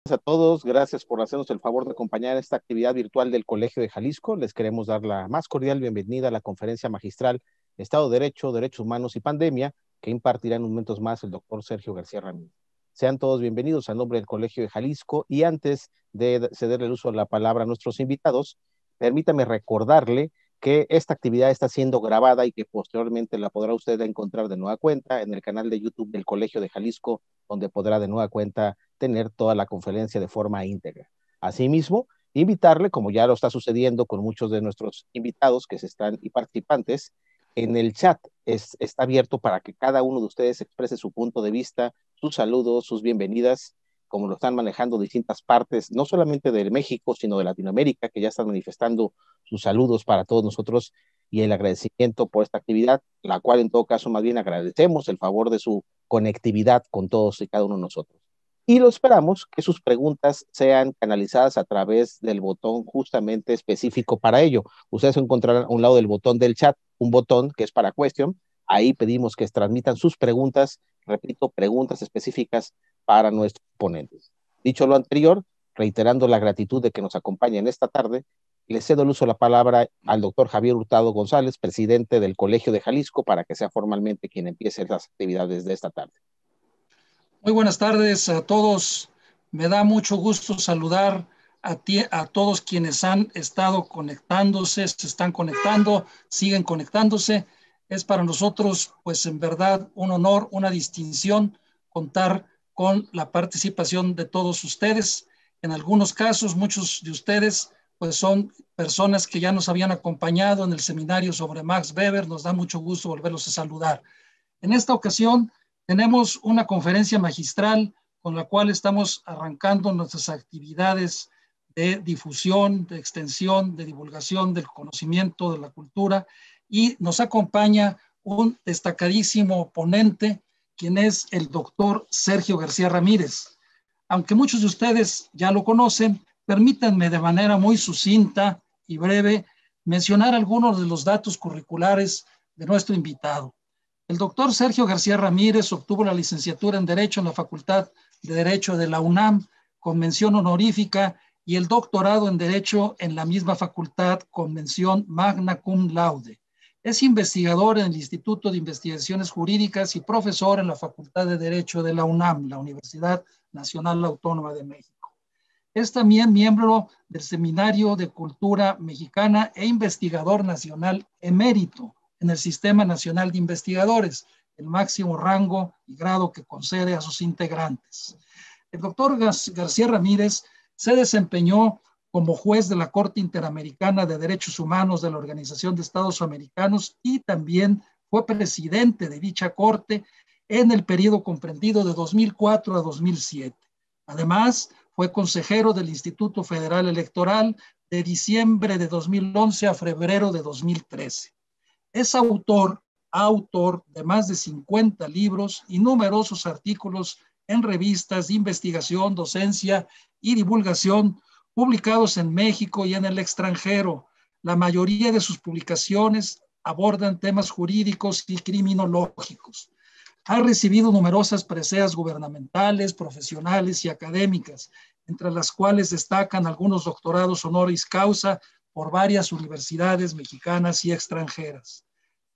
A todos, gracias por hacernos el favor de acompañar esta actividad virtual del Colegio de Jalisco. Les queremos dar la más cordial bienvenida a la conferencia magistral Estado de Derecho, Derechos Humanos y Pandemia, que impartirá en momentos más el doctor Sergio García Ramírez. Sean todos bienvenidos a nombre del Colegio de Jalisco y antes de cederle el uso de la palabra a nuestros invitados, permítame recordarle que esta actividad está siendo grabada y que posteriormente la podrá usted encontrar de nueva cuenta en el canal de YouTube del Colegio de Jalisco, donde podrá de nueva cuenta tener toda la conferencia de forma íntegra. Asimismo, invitarle, como ya lo está sucediendo con muchos de nuestros invitados que se están y participantes, en el chat está abierto para que cada uno de ustedes exprese su punto de vista, sus saludos, sus bienvenidas, como lo están manejando distintas partes, no solamente de México, sino de Latinoamérica, que ya están manifestando sus saludos para todos nosotros y el agradecimiento por esta actividad, la cual en todo caso más bien agradecemos el favor de su conectividad con todos y cada uno de nosotros. Y lo esperamos que sus preguntas sean canalizadas a través del botón justamente específico para ello. Ustedes encontrarán a un lado del botón del chat un botón que es para question. Ahí pedimos que transmitan sus preguntas, repito, preguntas específicas para nuestros ponentes. Dicho lo anterior, reiterando la gratitud de que nos acompañen esta tarde, le cedo el uso de la palabra al doctor Javier Hurtado González, presidente del Colegio de Jalisco, para que sea formalmente quien empiece las actividades de esta tarde. Muy buenas tardes a todos. Me da mucho gusto saludar a todos quienes han estado conectándose, se están conectando, siguen conectándose. Es para nosotros, pues en verdad, un honor, una distinción contar con la participación de todos ustedes. En algunos casos, muchos de ustedes pues son personas que ya nos habían acompañado en el seminario sobre Max Weber. Nos da mucho gusto volverlos a saludar. En esta ocasión tenemos una conferencia magistral con la cual estamos arrancando nuestras actividades de difusión, de extensión, de divulgación del conocimiento, de la cultura, y nos acompaña un destacadísimo ponente, quien es el doctor Sergio García Ramírez. Aunque muchos de ustedes ya lo conocen, permítanme de manera muy sucinta y breve mencionar algunos de los datos curriculares de nuestro invitado. El doctor Sergio García Ramírez obtuvo la licenciatura en Derecho en la Facultad de Derecho de la UNAM con mención honorífica y el doctorado en Derecho en la misma facultad con mención magna cum laude. Es investigador en el Instituto de Investigaciones Jurídicas y profesor en la Facultad de Derecho de la UNAM, la Universidad Nacional Autónoma de México. Es también miembro del Seminario de Cultura Mexicana e investigador nacional emérito en el Sistema Nacional de Investigadores, el máximo rango y grado que concede a sus integrantes. El doctor García Ramírez se desempeñó como juez de la Corte Interamericana de Derechos Humanos de la Organización de Estados Americanos y también fue presidente de dicha corte en el periodo comprendido de 2004 a 2007. Además, fue consejero del Instituto Federal Electoral de diciembre de 2011 a febrero de 2013. Es autor de más de 50 libros y numerosos artículos en revistas de investigación, docencia y divulgación publicados en México y en el extranjero. La mayoría de sus publicaciones abordan temas jurídicos y criminológicos. Ha recibido numerosas preseas gubernamentales, profesionales y académicas, entre las cuales destacan algunos doctorados honoris causa por varias universidades mexicanas y extranjeras.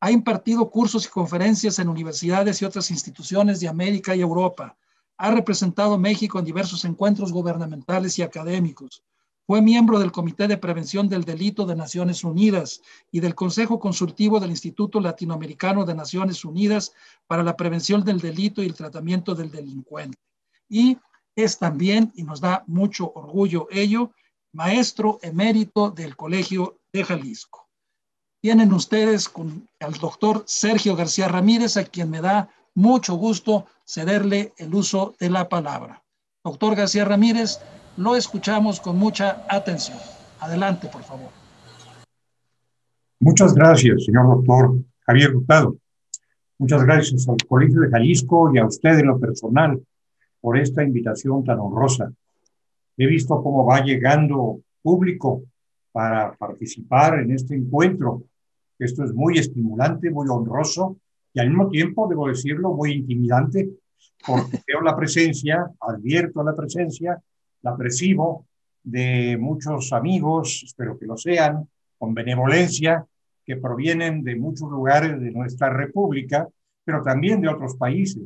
Ha impartido cursos y conferencias en universidades y otras instituciones de América y Europa. Ha representado a México en diversos encuentros gubernamentales y académicos. Fue miembro del Comité de Prevención del Delito de Naciones Unidas y del Consejo Consultivo del Instituto Latinoamericano de Naciones Unidas para la Prevención del Delito y el Tratamiento del Delincuente. Y es también, y nos da mucho orgullo ello, maestro emérito del Colegio de Jalisco. Tienen ustedes con al doctor Sergio García Ramírez, a quien me da mucho gusto cederle el uso de la palabra. Doctor García Ramírez, lo escuchamos con mucha atención. Adelante, por favor. Muchas gracias, señor doctor Javier Hurtado. Muchas gracias al Colegio de Jalisco y a usted en lo personal por esta invitación tan honrosa. He visto cómo va llegando público para participar en este encuentro. Esto es muy estimulante, muy honroso y al mismo tiempo, debo decirlo, muy intimidante, porque veo la presencia, advierto la presencia la percibo de muchos amigos, espero que lo sean, con benevolencia, que provienen de muchos lugares de nuestra república, pero también de otros países.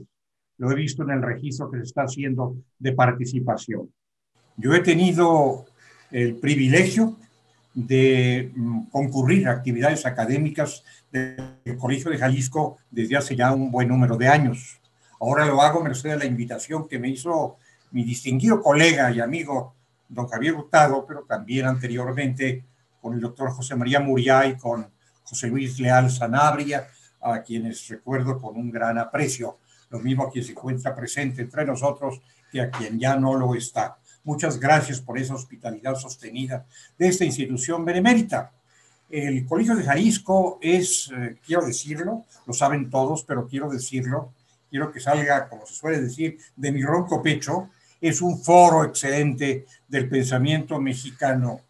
Lo he visto en el registro que se está haciendo de participación. Yo he tenido el privilegio de concurrir a actividades académicas del Colegio de Jalisco desde hace ya un buen número de años. Ahora lo hago merced a la invitación que me hizo mi distinguido colega y amigo, don Javier Hurtado, pero también anteriormente con el doctor José María Muriá y con José Luis Leal Sanabria, a quienes recuerdo con un gran aprecio, lo mismo a quien se encuentra presente entre nosotros que a quien ya no lo está. Muchas gracias por esa hospitalidad sostenida de esta institución benemérita. El Colegio de Jalisco es, quiero decirlo, lo saben todos, pero quiero decirlo, quiero que salga, como se suele decir, de mi ronco pecho, es un foro excelente del pensamiento mexicano,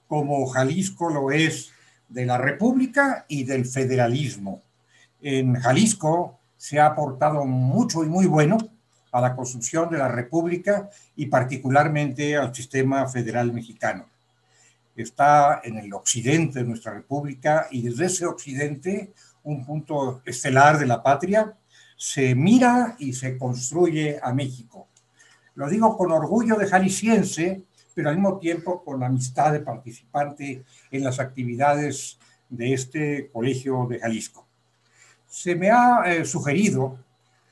como Jalisco lo es de la República y del federalismo. En Jalisco se ha aportado mucho y muy bueno a la construcción de la República y particularmente al sistema federal mexicano. Está en el occidente de nuestra República y desde ese occidente, un punto estelar de la patria, se mira y se construye a México. Lo digo con orgullo de jalisciense, pero al mismo tiempo con la amistad de participante en las actividades de este Colegio de Jalisco. Se me ha sugerido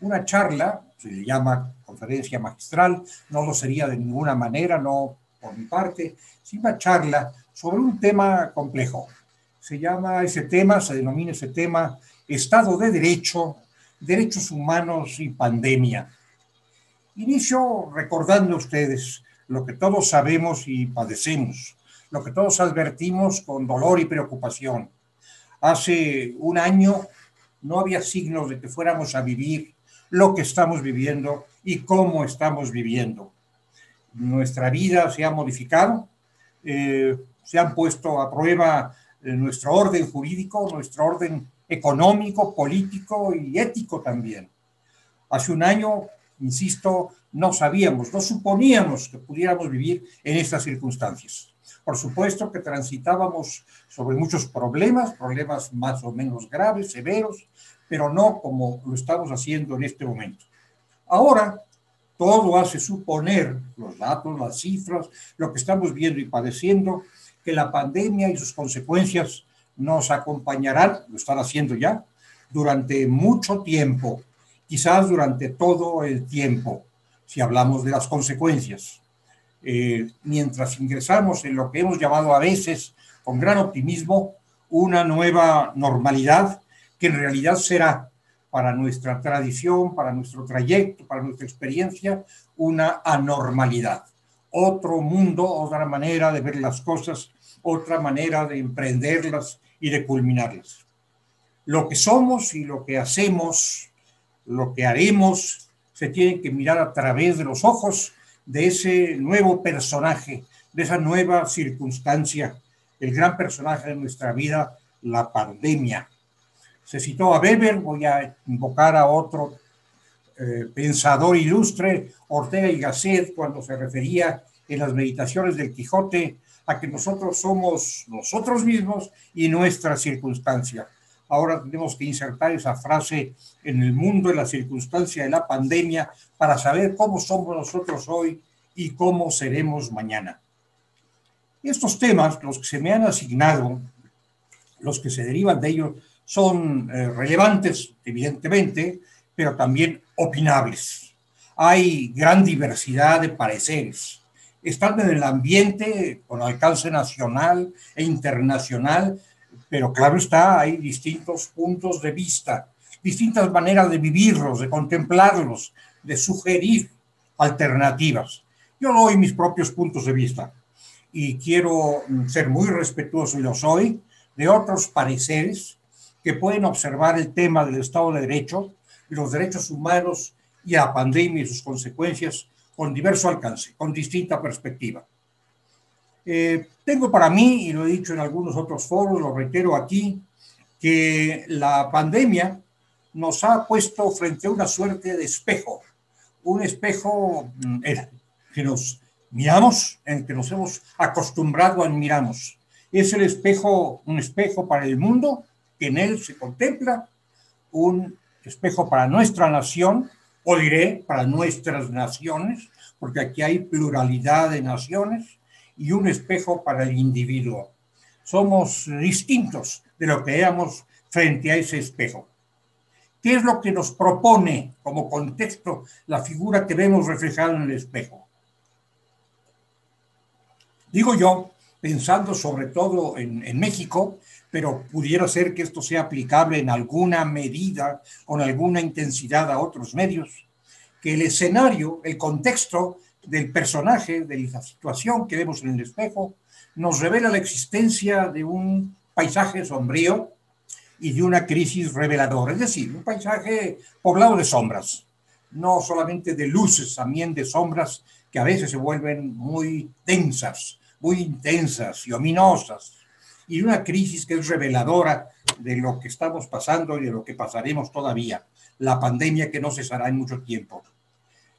una charla, se le llama conferencia magistral, no lo sería de ninguna manera, no por mi parte, sino una charla sobre un tema complejo. Se denomina ese tema Estado de Derecho, Derechos Humanos y Pandemia. Inicio recordando a ustedes lo que todos sabemos y padecemos, lo que todos advertimos con dolor y preocupación. Hace un año no había signos de que fuéramos a vivir lo que estamos viviendo y cómo estamos viviendo. Nuestra vida se ha modificado, se han puesto a prueba nuestro orden jurídico, nuestro orden económico, político y ético también. Hace un año, insisto, no sabíamos, no suponíamos que pudiéramos vivir en estas circunstancias. Por supuesto que transitábamos sobre muchos problemas más o menos graves, severos, pero no como lo estamos haciendo en este momento. Ahora, todo hace suponer, los datos, las cifras, lo que estamos viendo y padeciendo, que la pandemia y sus consecuencias nos acompañarán, lo están haciendo ya, durante mucho tiempo, quizás durante todo el tiempo, si hablamos de las consecuencias. Mientras ingresamos en lo que hemos llamado a veces, con gran optimismo, una nueva normalidad, que en realidad será para nuestra tradición, para nuestro trayecto, para nuestra experiencia, una anormalidad. Otro mundo, otra manera de ver las cosas, otra manera de emprenderlas y de culminarlas. Lo que somos y lo que hacemos, lo que haremos, se tiene que mirar a través de los ojos de ese nuevo personaje, de esa nueva circunstancia, el gran personaje de nuestra vida, la pandemia. Se citó a Weber, voy a invocar a otro pensador ilustre, Ortega y Gasset, cuando se refería en las meditaciones del Quijote a que nosotros somos nosotros mismos y nuestra circunstancia. Ahora tenemos que insertar esa frase en el mundo, en la circunstancia de la pandemia, para saber cómo somos nosotros hoy y cómo seremos mañana. Estos temas, los que se me han asignado, los que se derivan de ellos, son relevantes, evidentemente, pero también opinables. Hay gran diversidad de pareceres. Están en el ambiente con alcance nacional e internacional, pero claro está, hay distintos puntos de vista, distintas maneras de vivirlos, de contemplarlos, de sugerir alternativas. Yo doy mis propios puntos de vista y quiero ser muy respetuoso, y lo soy, de otros pareceres que pueden observar el tema del Estado de Derecho, los derechos humanos y la pandemia y sus consecuencias con diverso alcance, con distinta perspectiva. Tengo para mí, y lo he dicho en algunos otros foros, lo reitero aquí, que la pandemia nos ha puesto frente a una suerte de espejo, un espejo que nos miramos, en el que nos hemos acostumbrado a mirarnos. Es el espejo, un espejo para el mundo, que en él se contempla, un espejo para nuestra nación, o diré, para nuestras naciones, porque aquí hay pluralidad de naciones, y un espejo para el individuo. Somos distintos de lo que éramos frente a ese espejo. ¿Qué es lo que nos propone como contexto la figura que vemos reflejada en el espejo? Digo yo, pensando sobre todo en México, pero pudiera ser que esto sea aplicable en alguna medida, con alguna intensidad a otros medios, que el escenario, el contexto del personaje, de la situación que vemos en el espejo, nos revela la existencia de un paisaje sombrío y de una crisis reveladora, es decir, un paisaje poblado de sombras, no solamente de luces, también de sombras que a veces se vuelven muy densas, muy intensas y ominosas, y una crisis que es reveladora de lo que estamos pasando y de lo que pasaremos todavía, la pandemia que no cesará en mucho tiempo.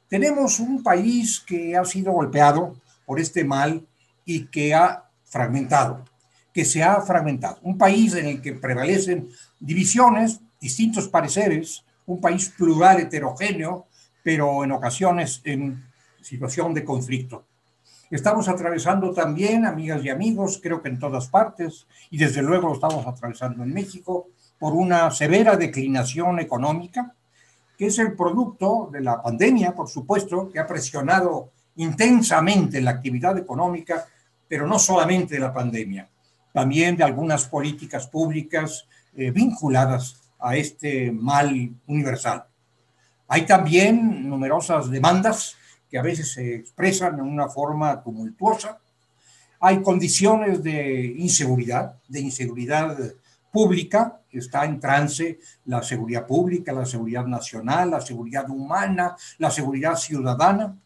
Tenemos un país que ha sido golpeado por este mal y que se ha fragmentado. Un país en el que prevalecen divisiones, distintos pareceres, un país plural, heterogéneo, pero en ocasiones en situación de conflicto. Estamos atravesando también, amigas y amigos, creo que en todas partes, y desde luego lo estamos atravesando en México, por una severa declinación económica, que es el producto de la pandemia, por supuesto, que ha presionado intensamente la actividad económica, pero no solamente de la pandemia, también de algunas políticas públicas vinculadas a este mal universal. Hay también numerosas demandas que a veces se expresan en una forma tumultuosa. Hay condiciones de inseguridad pública, está en trance la seguridad pública, la seguridad nacional, la seguridad humana, la seguridad ciudadana.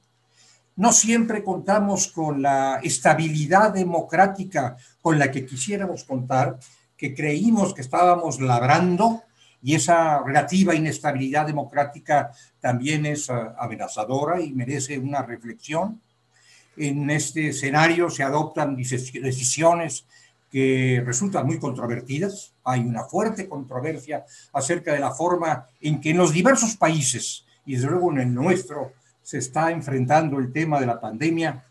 No siempre contamos con la estabilidad democrática con la que quisiéramos contar, que creímos que estábamos labrando, y esa relativa inestabilidad democrática también es amenazadora y merece una reflexión. En este escenario se adoptan decisiones que resultan muy controvertidas. Hay una fuerte controversia acerca de la forma en que en los diversos países, y desde luego en el nuestro, se está enfrentando el tema de la pandemia,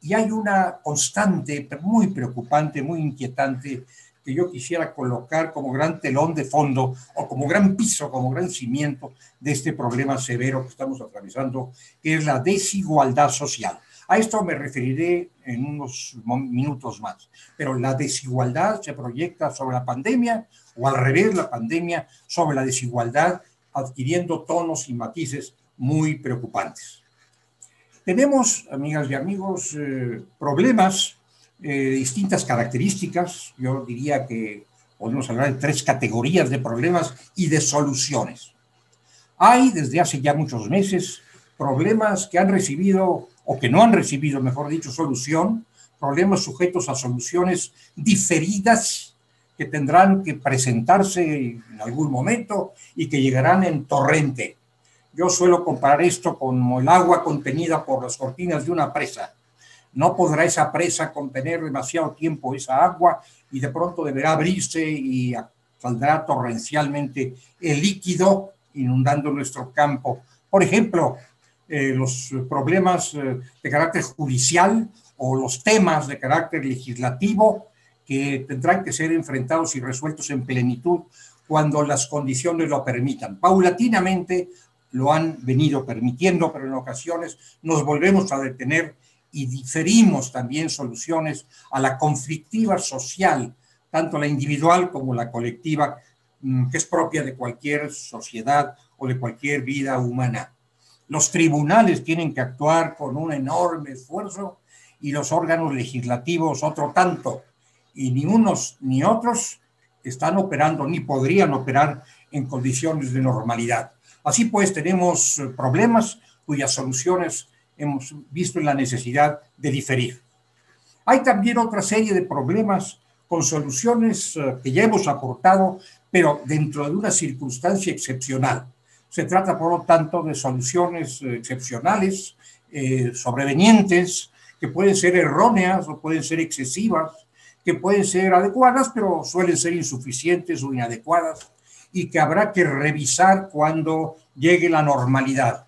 y hay una constante muy preocupante, muy inquietante, que yo quisiera colocar como gran telón de fondo o como gran piso, como gran cimiento de este problema severo que estamos atravesando, que es la desigualdad social. A esto me referiré en unos minutos más, pero la desigualdad se proyecta sobre la pandemia, o al revés, la pandemia sobre la desigualdad, adquiriendo tonos y matices muy preocupantes. Tenemos, amigas y amigos, problemas de distintas características. Yo diría que podemos hablar de 3 categorías de problemas y de soluciones. Hay, desde hace ya muchos meses, problemas que han recibido, o que no han recibido, mejor dicho, solución, problemas sujetos a soluciones diferidas que tendrán que presentarse en algún momento y que llegarán en torrente. Yo suelo comparar esto como el agua contenida por las cortinas de una presa. No podrá esa presa contener demasiado tiempo esa agua y de pronto deberá abrirse y saldrá torrencialmente el líquido inundando nuestro campo. Por ejemplo, los problemas de carácter judicial o los temas de carácter legislativo que tendrán que ser enfrentados y resueltos en plenitud cuando las condiciones lo permitan. Paulatinamente lo han venido permitiendo, pero en ocasiones nos volvemos a detener y diferimos también soluciones a la conflictiva social, tanto la individual como la colectiva, que es propia de cualquier sociedad o de cualquier vida humana. Los tribunales tienen que actuar con un enorme esfuerzo y los órganos legislativos otro tanto, y ni unos ni otros están operando ni podrían operar en condiciones de normalidad. Así pues, tenemos problemas cuyas soluciones hemos visto en la necesidad de diferir. Hay también otra serie de problemas con soluciones que ya hemos aportado, pero dentro de una circunstancia excepcional. Se trata, por lo tanto, de soluciones excepcionales, sobrevenientes, que pueden ser erróneas o pueden ser excesivas, que pueden ser adecuadas, pero suelen ser insuficientes o inadecuadas, y que habrá que revisar cuando llegue la normalidad.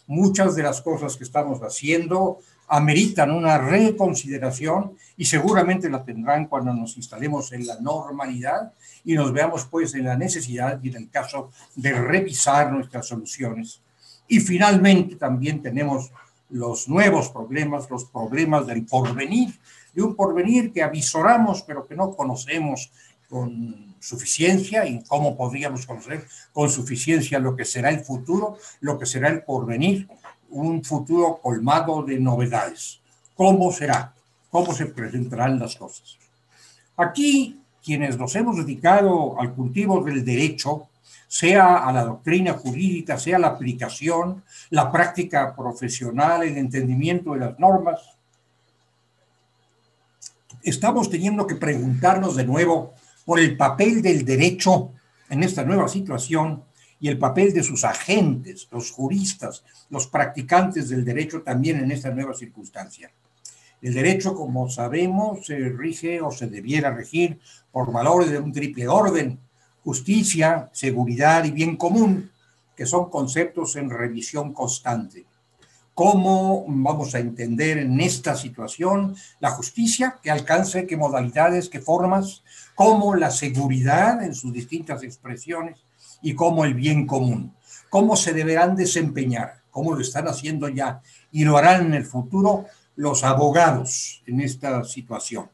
Muchas de las cosas que estamos haciendo ameritan una reconsideración y seguramente la tendrán cuando nos instalemos en la normalidad y nos veamos pues en la necesidad y en el caso de revisar nuestras soluciones. Y finalmente también tenemos los nuevos problemas, los problemas del porvenir, de un porvenir que avisoramos pero que no conocemos con suficiencia y cómo podríamos conocer con suficiencia lo que será el futuro, lo que será el porvenir, un futuro colmado de novedades. ¿Cómo será? ¿Cómo se presentarán las cosas? Aquí, quienes nos hemos dedicado al cultivo del derecho, sea a la doctrina jurídica, sea a la aplicación, la práctica profesional, el entendimiento de las normas, estamos teniendo que preguntarnos de nuevo por el papel del derecho en esta nueva situación y el papel de sus agentes, los juristas, los practicantes del derecho también en esta nueva circunstancia. El derecho, como sabemos, se rige o se debiera regir por valores de un triple orden: justicia, seguridad y bien común, que son conceptos en revisión constante. ¿Cómo vamos a entender en esta situación la justicia? ¿Qué alcance, qué modalidades, qué formas? ¿Cómo la seguridad en sus distintas expresiones? Y cómo el bien común. ¿Cómo se deberán desempeñar? ¿Cómo lo están haciendo ya? Y lo harán en el futuro los abogados en esta situación.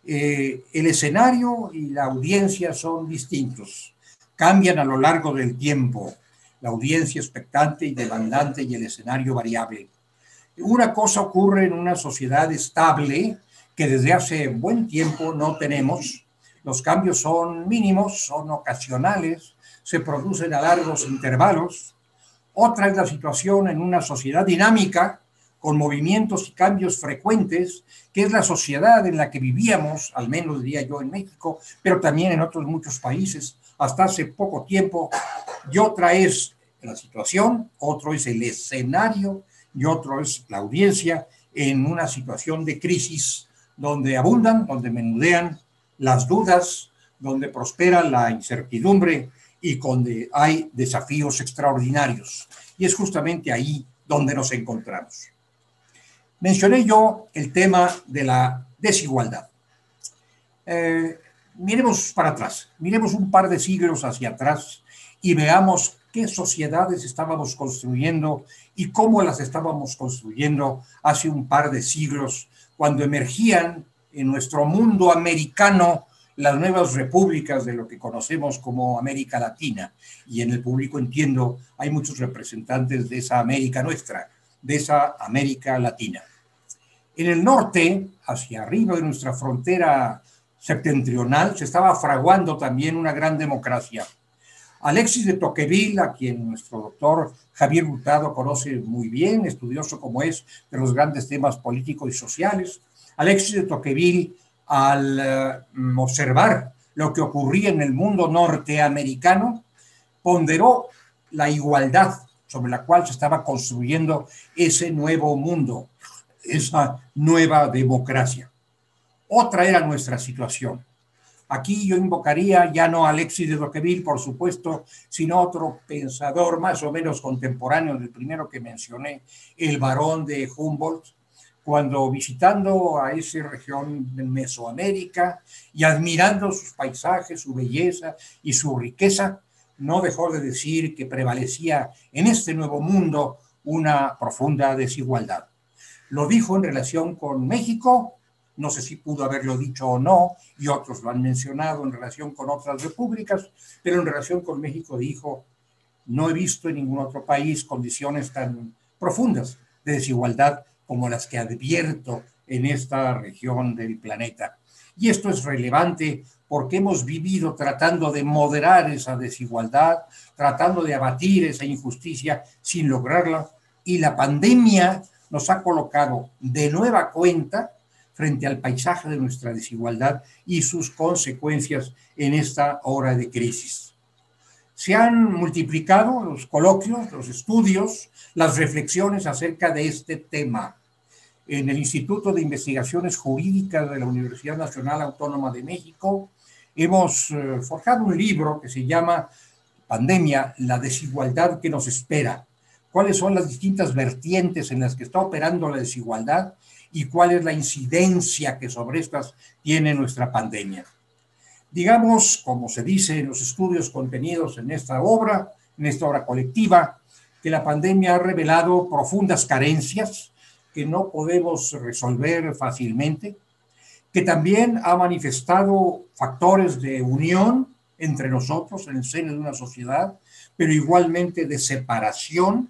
El escenario y la audiencia son distintos. Cambian a lo largo del tiempo. La audiencia expectante y demandante y el escenario variable. Una cosa ocurre en una sociedad estable que desde hace buen tiempo no tenemos. Los cambios son mínimos, son ocasionales, se producen a largos intervalos. Otra es la situación en una sociedad dinámica, con movimientos y cambios frecuentes, que es la sociedad en la que vivíamos, al menos diría yo en México, pero también en otros muchos países, hasta hace poco tiempo. Y otra es la situación, otro es el escenario y otro es la audiencia en una situación de crisis donde abundan, donde menudean las dudas, donde prospera la incertidumbre y donde hay desafíos extraordinarios. Y es justamente ahí donde nos encontramos. Mencioné yo el tema de la desigualdad. Miremos para atrás, miremos un par de siglos hacia atrás y veamos qué sociedades estábamos construyendo y cómo las estábamos construyendo hace un par de siglos, cuando emergían en nuestro mundo americano las nuevas repúblicas de lo que conocemos como América Latina. Y en el público, entiendo, hay muchos representantes de esa América nuestra, de esa América Latina. En el norte, hacia arriba de nuestra frontera septentrional, se estaba fraguando también una gran democracia. Alexis de Tocqueville, a quien nuestro doctor Javier Hurtado conoce muy bien, estudioso como es de los grandes temas políticos y sociales, Alexis de Tocqueville, al observar lo que ocurría en el mundo norteamericano, ponderó la igualdad sobre la cual se estaba construyendo ese nuevo mundo, esa nueva democracia. Otra era nuestra situación. Aquí yo invocaría ya no a Alexis de Tocqueville, por supuesto, sino otro pensador más o menos contemporáneo del primero que mencioné, el barón de Humboldt, cuando visitando a esa región de Mesoamérica y admirando sus paisajes, su belleza y su riqueza, no dejó de decir que prevalecía en este nuevo mundo una profunda desigualdad. Lo dijo en relación con México, no sé si pudo haberlo dicho o no, y otros lo han mencionado en relación con otras repúblicas, pero en relación con México dijo: no he visto en ningún otro país condiciones tan profundas de desigualdad como las que advierto en esta región del planeta. Y esto es relevante porque hemos vivido tratando de moderar esa desigualdad, tratando de abatir esa injusticia sin lograrla, y la pandemia nos ha colocado de nueva cuenta frente al paisaje de nuestra desigualdad y sus consecuencias en esta hora de crisis. Se han multiplicado los coloquios, los estudios, las reflexiones acerca de este tema. en el Instituto de Investigaciones Jurídicas de la Universidad Nacional Autónoma de México, hemos forjado un libro que se llama Pandemia, la desigualdad que nos espera. ¿Cuáles son las distintas vertientes en las que está operando la desigualdad y cuál es la incidencia que sobre estas tiene nuestra pandemia? Digamos, como se dice en los estudios contenidos en esta obra colectiva, que la pandemia ha revelado profundas carencias que no podemos resolver fácilmente, que también ha manifestado factores de unión entre nosotros en el seno de una sociedad, pero igualmente de separación,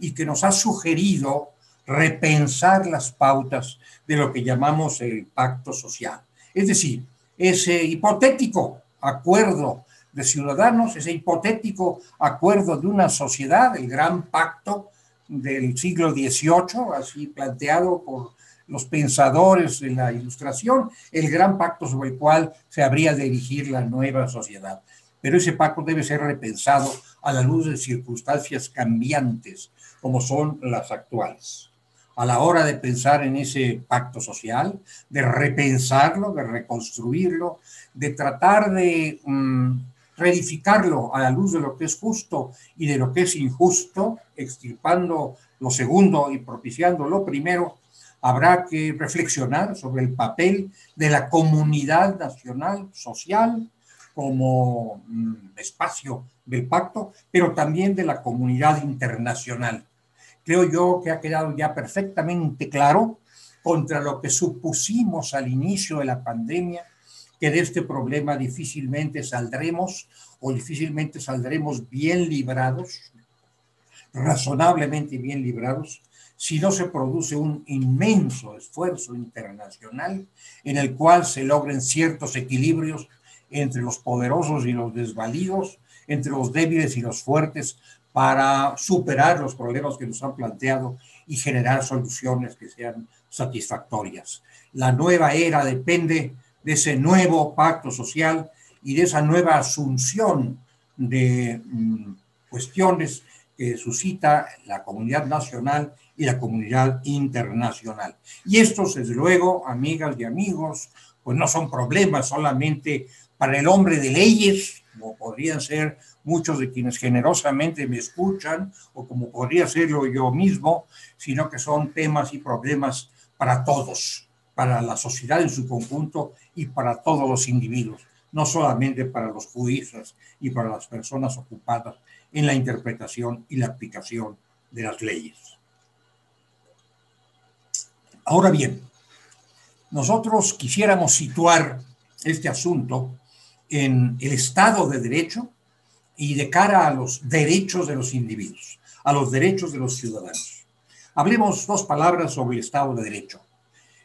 y que nos ha sugerido repensar las pautas de lo que llamamos el pacto social. Es decir, ese hipotético acuerdo de ciudadanos, ese hipotético acuerdo de una sociedad, el gran pacto del siglo XVIII, así planteado por los pensadores de la Ilustración, el gran pacto sobre el cual se habría de erigir la nueva sociedad. Pero ese pacto debe ser repensado a la luz de circunstancias cambiantes, como son las actuales. A la hora de pensar en ese pacto social, de repensarlo, de reconstruirlo, de tratar de reedificarlo a la luz de lo que es justo y de lo que es injusto, extirpando lo segundo y propiciando lo primero, habrá que reflexionar sobre el papel de la comunidad nacional, social, como espacio del pacto, pero también de la comunidad internacional. Creo yo que ha quedado ya perfectamente claro, contra lo que supusimos al inicio de la pandemia, que de este problema difícilmente saldremos bien librados, razonablemente bien librados, si no se produce un inmenso esfuerzo internacional en el cual se logren ciertos equilibrios entre los poderosos y los desvalidos, entre los débiles y los fuertes, para superar los problemas que nos han planteado y generar soluciones que sean satisfactorias. La nueva era depende de ese nuevo pacto social y de esa nueva asunción de cuestiones que suscita la comunidad nacional y la comunidad internacional. Y estos, desde luego, amigas y amigos, pues no son problemas solamente para el hombre de leyes, como podrían ser muchos de quienes generosamente me escuchan, o como podría serlo yo mismo, sino que son temas y problemas para todos, para la sociedad en su conjunto y para todos los individuos, no solamente para los juristas y para las personas ocupadas en la interpretación y la aplicación de las leyes. Ahora bien, nosotros quisiéramos situar este asunto en el Estado de Derecho y de cara a los derechos de los individuos, a los derechos de los ciudadanos. Hablemos dos palabras sobre el Estado de Derecho.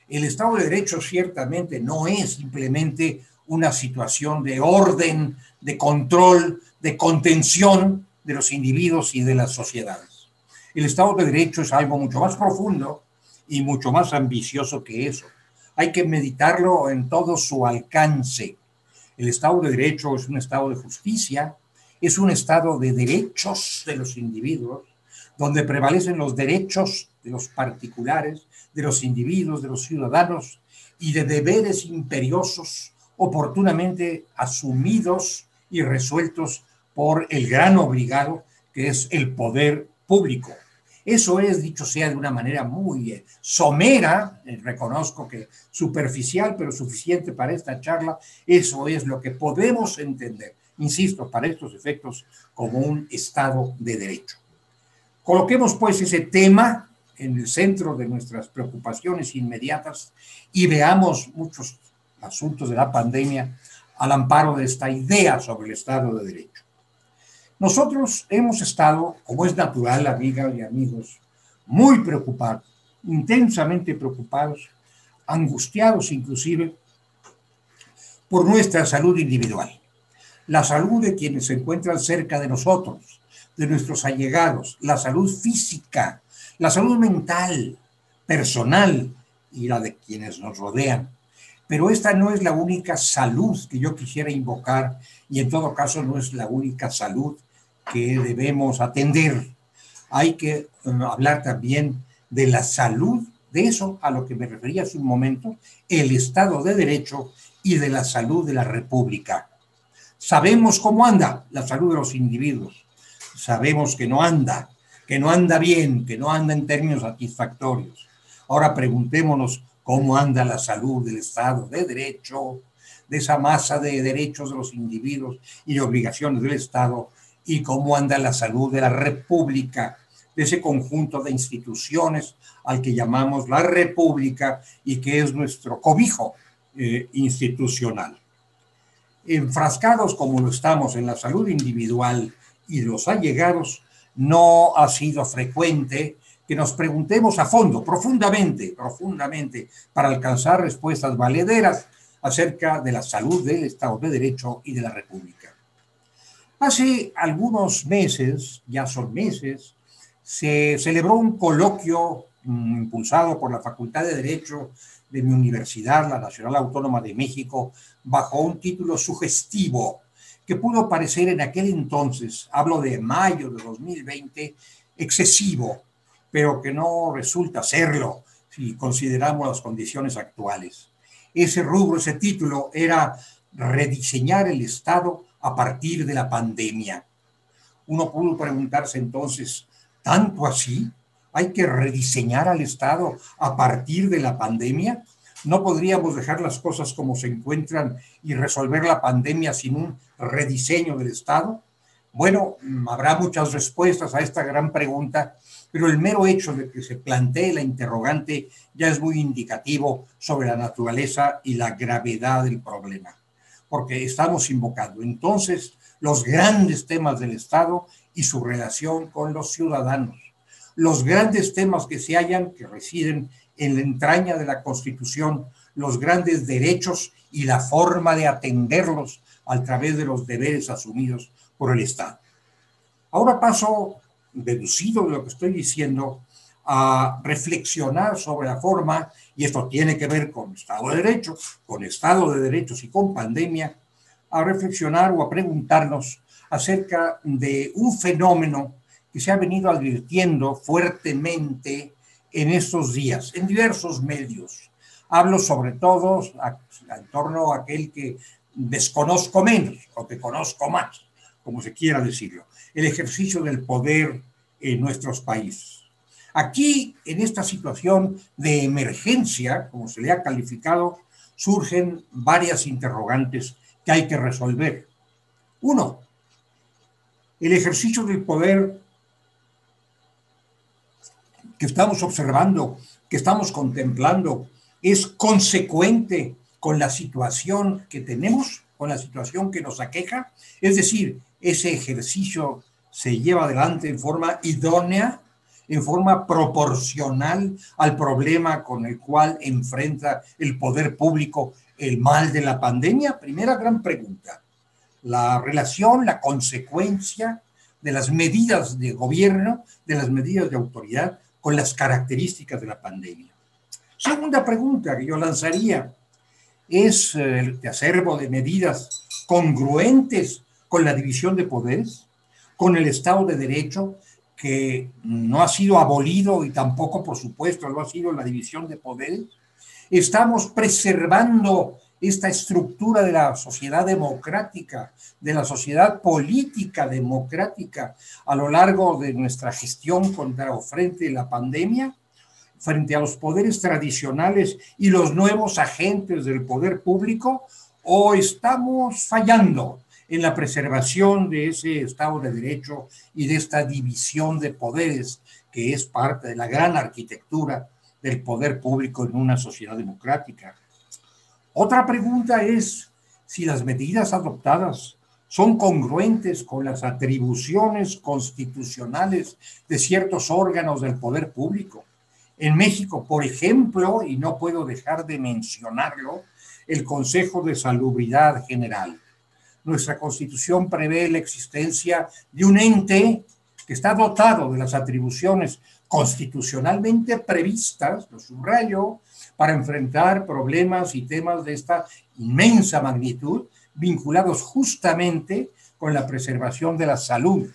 El Estado de Derecho ciertamente no es simplemente una situación de orden, de control, de contención de los individuos y de las sociedades. El Estado de Derecho es algo mucho más profundo y mucho más ambicioso que eso. Hay que meditarlo en todo su alcance. El Estado de Derecho es un Estado de justicia, es un Estado de derechos de los individuos, donde prevalecen los derechos de los particulares, de los individuos, de los ciudadanos, y de deberes imperiosos oportunamente asumidos y resueltos por el gran obligado, que es el poder público. Eso es, dicho sea de una manera muy somera, reconozco que superficial, pero suficiente para esta charla, eso es lo que podemos entender, insisto, para estos efectos, como un Estado de Derecho. Coloquemos pues ese tema en el centro de nuestras preocupaciones inmediatas y veamos muchos asuntos de la pandemia al amparo de esta idea sobre el Estado de Derecho. Nosotros hemos estado, como es natural, amigas y amigos, muy preocupados, intensamente preocupados, angustiados inclusive, por nuestra salud individual, la salud de quienes se encuentran cerca de nosotros, de nuestros allegados, la salud física, la salud mental, personal y la de quienes nos rodean. Pero esta no es la única salud que yo quisiera invocar y en todo caso no es la única salud que debemos atender. Hay que hablar también de la salud de eso a lo que me refería hace un momento, el Estado de Derecho y de la salud de la República. Sabemos cómo anda la salud de los individuos, sabemos que no anda bien, que no anda en términos satisfactorios. Ahora preguntémonos cómo anda la salud del Estado de Derecho, de esa masa de derechos de los individuos y de obligaciones del Estado, y cómo anda la salud de la República, de ese conjunto de instituciones al que llamamos la República y que es nuestro cobijo institucional. Enfrascados como lo estamos en la salud individual y los allegados, no ha sido frecuente que nos preguntemos a fondo, profundamente, para alcanzar respuestas valederas acerca de la salud del Estado de Derecho y de la República. Hace algunos meses, ya son meses, se celebró un coloquio impulsado por la Facultad de Derecho de mi universidad, la Nacional Autónoma de México, bajo un título sugestivo que pudo parecer en aquel entonces, hablo de mayo de 2020, excesivo, pero que no resulta serlo si consideramos las condiciones actuales. Ese rubro, ese título era rediseñar el Estado a partir de la pandemia. Uno pudo preguntarse entonces, ¿tanto así? ¿Hay que rediseñar al Estado a partir de la pandemia? ¿No podríamos dejar las cosas como se encuentran y resolver la pandemia sin un rediseño del Estado? Bueno, habrá muchas respuestas a esta gran pregunta, pero el mero hecho de que se plantee la interrogante ya es muy indicativo sobre la naturaleza y la gravedad del problema, porque estamos invocando entonces los grandes temas del Estado y su relación con los ciudadanos, los grandes temas que residen en la entraña de la Constitución, los grandes derechos y la forma de atenderlos a través de los deberes asumidos por el Estado. Ahora paso, deducido de lo que estoy diciendo, a reflexionar sobre la forma, y esto tiene que ver con Estado de Derecho, con Estado de Derechos y con pandemia, a reflexionar o a preguntarnos acerca de un fenómeno que se ha venido advirtiendo fuertemente en estos días, en diversos medios. Hablo sobre todo en torno a aquel que desconozco menos o que conozco más, como se quiera decirlo, el ejercicio del poder en nuestros países. Aquí, en esta situación de emergencia, como se le ha calificado, surgen varias interrogantes que hay que resolver. Uno, el ejercicio del poder que estamos observando, que estamos contemplando, es consecuente con la situación que tenemos, con la situación que nos aqueja. Es decir, ese ejercicio se lleva adelante en forma idónea, en forma proporcional al problema con el cual enfrenta el poder público el mal de la pandemia. Primera gran pregunta. La relación, la consecuencia de las medidas de gobierno, de las medidas de autoridad con las características de la pandemia. Segunda pregunta que yo lanzaría, ¿es el acervo de medidas congruentes con la división de poderes, con el Estado de Derecho, que no ha sido abolido y tampoco, por supuesto, lo ha sido la división de poderes? ¿Estamos preservando esta estructura de la sociedad democrática, de la sociedad política democrática a lo largo de nuestra gestión contra o frente a la pandemia, frente a los poderes tradicionales y los nuevos agentes del poder público, o estamos fallando en la preservación de ese Estado de Derecho y de esta división de poderes que es parte de la gran arquitectura del poder público en una sociedad democrática? Otra pregunta es si las medidas adoptadas son congruentes con las atribuciones constitucionales de ciertos órganos del poder público. En México, por ejemplo, y no puedo dejar de mencionarlo, el Consejo de Salubridad General. Nuestra Constitución prevé la existencia de un ente que está dotado de las atribuciones constitucionalmente previstas, lo subrayo, para enfrentar problemas y temas de esta inmensa magnitud, vinculados justamente con la preservación de la salud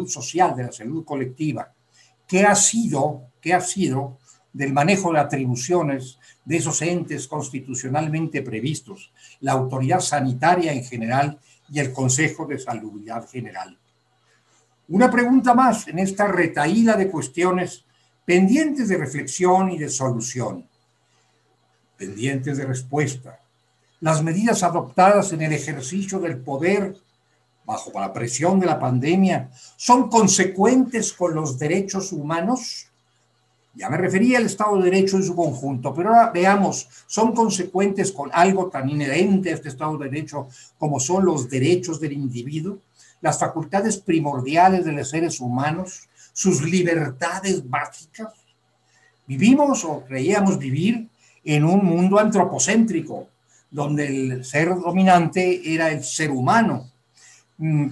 social, de la salud colectiva. ¿Qué ha sido del manejo de atribuciones de esos entes constitucionalmente previstos, la autoridad sanitaria en general y el Consejo de Salubridad General. Una pregunta más en esta retahíla de cuestiones pendientes de reflexión y de solución, pendientes de respuesta. Las medidas adoptadas en el ejercicio del poder bajo la presión de la pandemia son consecuentes con los derechos humanos. Ya me refería al Estado de Derecho en su conjunto, pero ahora veamos, ¿son consecuentes con algo tan inherente a este Estado de Derecho como son los derechos del individuo, las facultades primordiales de los seres humanos, sus libertades básicas? Vivimos o creíamos vivir en un mundo antropocéntrico, donde el ser dominante era el ser humano.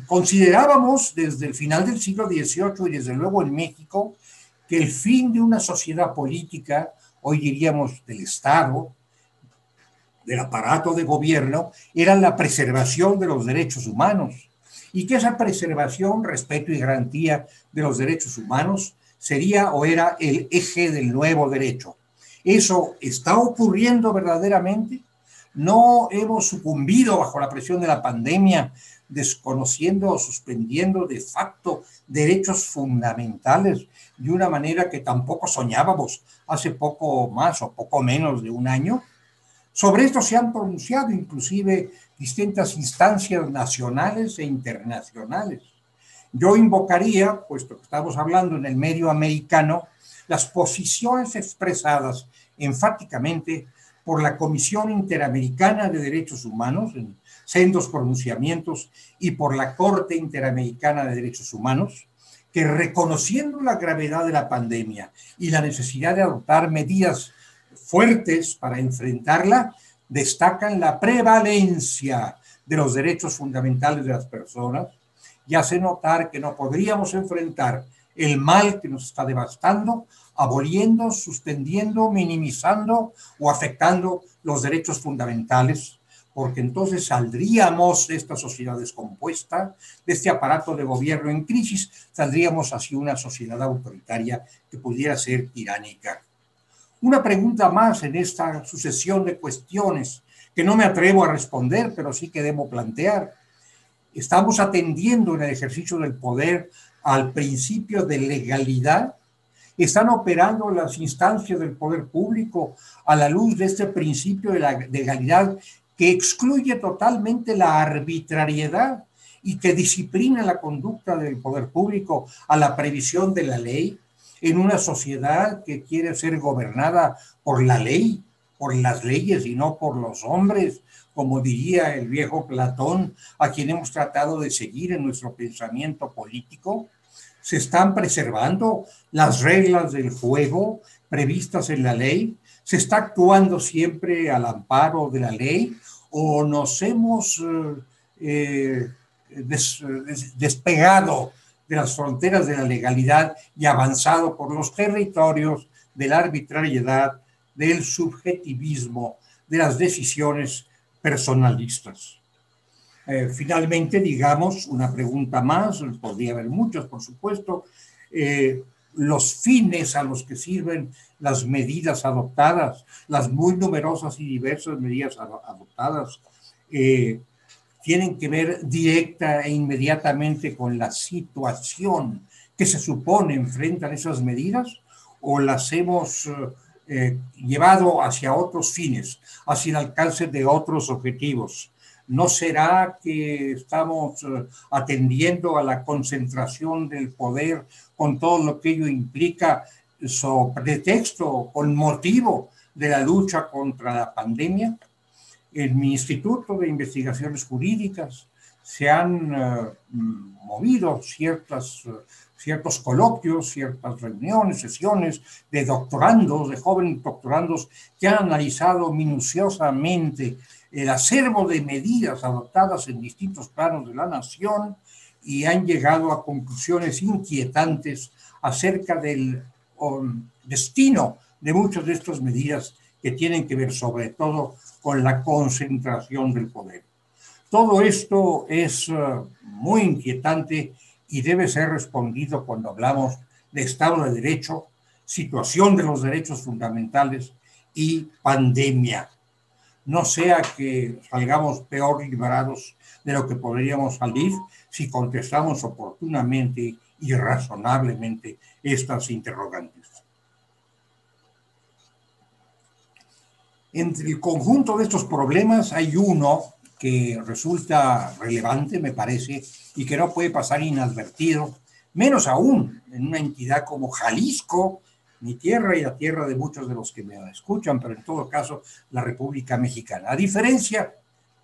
Considerábamos desde el final del siglo XVIII y desde luego en México que el fin de una sociedad política, hoy diríamos del Estado, del aparato de gobierno, era la preservación de los derechos humanos y que esa preservación, respeto y garantía de los derechos humanos sería o era el eje del nuevo derecho. ¿Eso está ocurriendo verdaderamente? ¿No hemos sucumbido bajo la presión de la pandemia, desconociendo o suspendiendo de facto derechos fundamentales de una manera que tampoco soñábamos hace poco más o poco menos de un año? Sobre esto se han pronunciado inclusive distintas instancias nacionales e internacionales. Yo invocaría, puesto que estamos hablando en el medio americano, las posiciones expresadas enfáticamente por la Comisión Interamericana de Derechos Humanos, en sendos pronunciamientos, y por la Corte Interamericana de Derechos Humanos, que reconociendo la gravedad de la pandemia y la necesidad de adoptar medidas fuertes para enfrentarla, destacan la prevalencia de los derechos fundamentales de las personas y hace notar que no podríamos enfrentar el mal que nos está devastando aboliendo, suspendiendo, minimizando o afectando los derechos fundamentales, porque entonces saldríamos de esta sociedad descompuesta, de este aparato de gobierno en crisis, saldríamos hacia una sociedad autoritaria que pudiera ser tiránica. Una pregunta más en esta sucesión de cuestiones que no me atrevo a responder, pero sí que debo plantear. ¿Estamos atendiendo en el ejercicio del poder al principio de legalidad? ¿Están operando las instancias del poder público a la luz de este principio de la legalidad que excluye totalmente la arbitrariedad y que disciplina la conducta del poder público a la previsión de la ley en una sociedad que quiere ser gobernada por la ley, por las leyes y no por los hombres, como diría el viejo Platón, a quien hemos tratado de seguir en nuestro pensamiento político? ¿Se están preservando las reglas del juego previstas en la ley? ¿Se está actuando siempre al amparo de la ley? ¿O nos hemos despegado de las fronteras de la legalidad y avanzado por los territorios de la arbitrariedad, del subjetivismo, de las decisiones personalistas? Finalmente, digamos, una pregunta más, podría haber muchas, por supuesto, los fines a los que sirven las medidas adoptadas, las muy numerosas y diversas medidas adoptadas, tienen que ver directa e inmediatamente con la situación que se supone enfrentan esas medidas, o las hemos llevado hacia otros fines, hacia el alcance de otros objetivos. ¿No será que estamos atendiendo a la concentración del poder con todo lo que ello implica sobre pretexto, con motivo de la lucha contra la pandemia? En mi Instituto de Investigaciones Jurídicas se han movido ciertos coloquios, ciertas reuniones, sesiones de doctorandos, de jóvenes doctorandos que han analizado minuciosamente el acervo de medidas adoptadas en distintos planos de la nación y han llegado a conclusiones inquietantes acerca del destino de muchas de estas medidas que tienen que ver sobre todo con la concentración del poder. Todo esto es muy inquietante y debe ser respondido cuando hablamos de Estado de Derecho situación de los derechos fundamentales y pandemia. No sea que salgamos peor librados de lo que podríamos salir si contestamos oportunamente y razonablemente estas interrogantes. Entre el conjunto de estos problemas hay uno que resulta relevante, me parece, y que no puede pasar inadvertido, menos aún en una entidad como Jalisco, mi tierra y la tierra de muchos de los que me escuchan, pero en todo caso la República Mexicana. A diferencia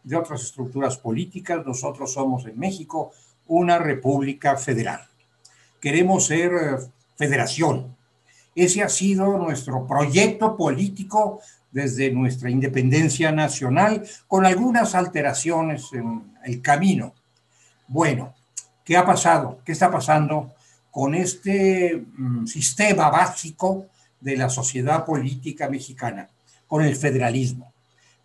de otras estructuras políticas, nosotros somos en México una república federal. Queremos ser federación. Ese ha sido nuestro proyecto político desde nuestra independencia nacional, con algunas alteraciones en el camino. Bueno, ¿qué ha pasado? ¿Qué está pasando con este sistema básico de la sociedad política mexicana, con el federalismo?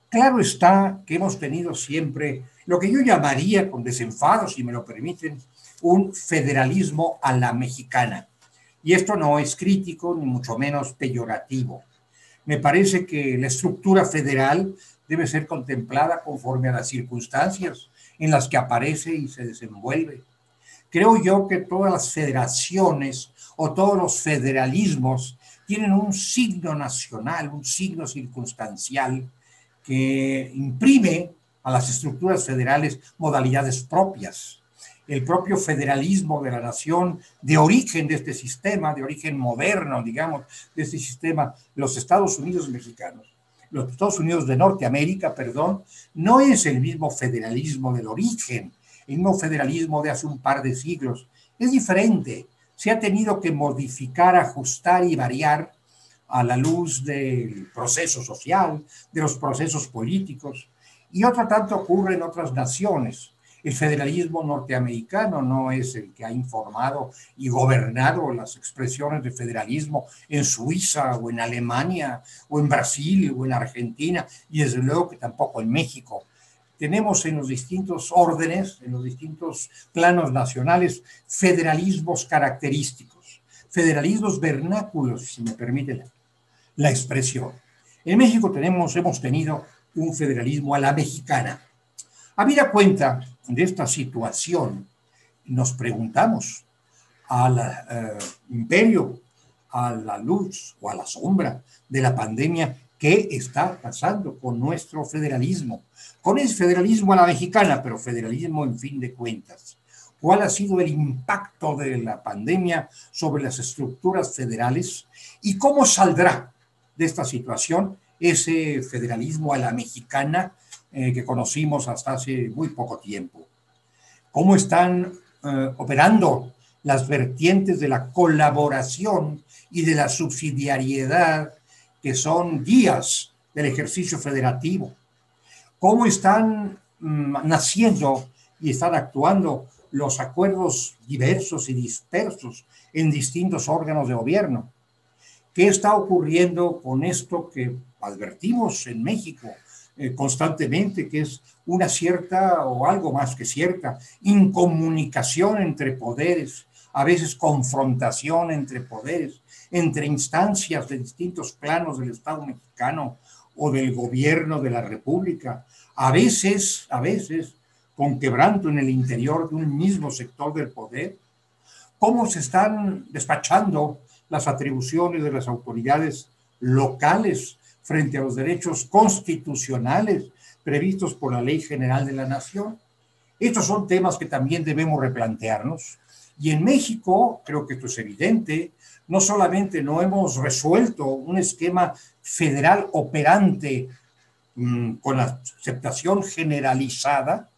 Claro está que hemos tenido siempre lo que yo llamaría, con desenfado, si me lo permiten, un federalismo a la mexicana. Y esto no es crítico, ni mucho menos peyorativo. Me parece que la estructura federal debe ser contemplada conforme a las circunstancias en las que aparece y se desenvuelve. Creo yo que todas las federaciones o todos los federalismos tienen un signo nacional, un signo circunstancial que imprime a las estructuras federales modalidades propias. El propio federalismo de la nación, de origen de este sistema, de origen moderno, digamos, de este sistema, los Estados Unidos mexicanos, los Estados Unidos de Norteamérica, perdón, no es el mismo federalismo del origen, el mismo federalismo de hace un par de siglos. Es diferente. Se ha tenido que modificar, ajustar y variar a la luz del proceso social, de los procesos políticos. Y otro tanto ocurre en otras naciones. El federalismo norteamericano no es el que ha informado y gobernado las expresiones de federalismo en Suiza o en Alemania o en Brasil o en Argentina, y desde luego que tampoco en México. Tenemos en los distintos órdenes, en los distintos planos nacionales, federalismos característicos, federalismos vernáculos, si me permiten la expresión. En México hemos tenido un federalismo a la mexicana. Habida cuenta de esta situación, nos preguntamos al imperio, a la luz o a la sombra de la pandemia, ¿qué está pasando con nuestro federalismo? Con el federalismo a la mexicana, pero federalismo en fin de cuentas. ¿Cuál ha sido el impacto de la pandemia sobre las estructuras federales? ¿Y cómo saldrá de esta situación ese federalismo a la mexicana que conocimos hasta hace muy poco tiempo? ¿Cómo están operando las vertientes de la colaboración y de la subsidiariedad que son guías del ejercicio federativo? ¿Cómo están naciendo y están actuando los acuerdos diversos y dispersos en distintos órganos de gobierno? ¿Qué está ocurriendo con esto que advertimos en México constantemente, que es una cierta o algo más que cierta incomunicación entre poderes, a veces confrontación entre poderes, entre instancias de distintos planos del Estado mexicano o del gobierno de la República, a veces con quebranto en el interior de un mismo sector del poder? ¿Cómo se están despachando las atribuciones de las autoridades locales frente a los derechos constitucionales previstos por la Ley General de la Nación? Estos son temas que también debemos replantearnos. Y en México, creo que esto es evidente, no solamente no hemos resuelto un esquema federal operante con la aceptación generalizada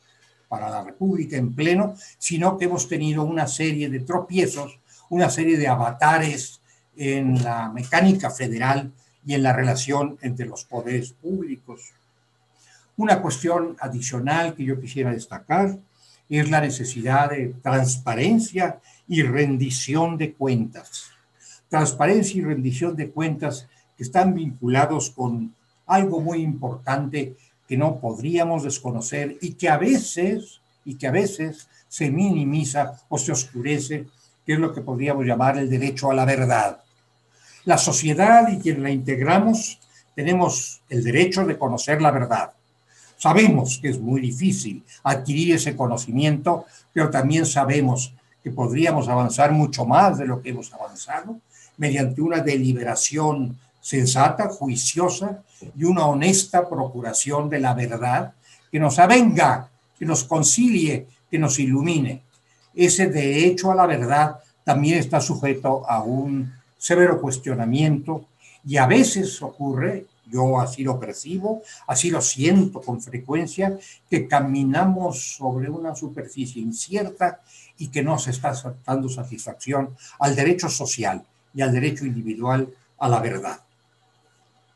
para la República en pleno, sino que hemos tenido una serie de tropiezos, una serie de avatares en la mecánica federal y en la relación entre los poderes públicos. Una cuestión adicional que yo quisiera destacar es la necesidad de transparencia y rendición de cuentas. Transparencia y rendición de cuentas que están vinculados con algo muy importante que no podríamos desconocer y que a veces se minimiza o se oscurece, que es lo que podríamos llamar el derecho a la verdad. La sociedad y quienes la integramos tenemos el derecho de conocer la verdad. Sabemos que es muy difícil adquirir ese conocimiento, pero también sabemos que podríamos avanzar mucho más de lo que hemos avanzado mediante una deliberación sensata, juiciosa y una honesta procuración de la verdad que nos avenga, que nos concilie, que nos ilumine. Ese derecho a la verdad también está sujeto a un severo cuestionamiento y a veces ocurre, yo así lo percibo, así lo siento con frecuencia, que caminamos sobre una superficie incierta y que no se está dando satisfacción al derecho social y al derecho individual a la verdad.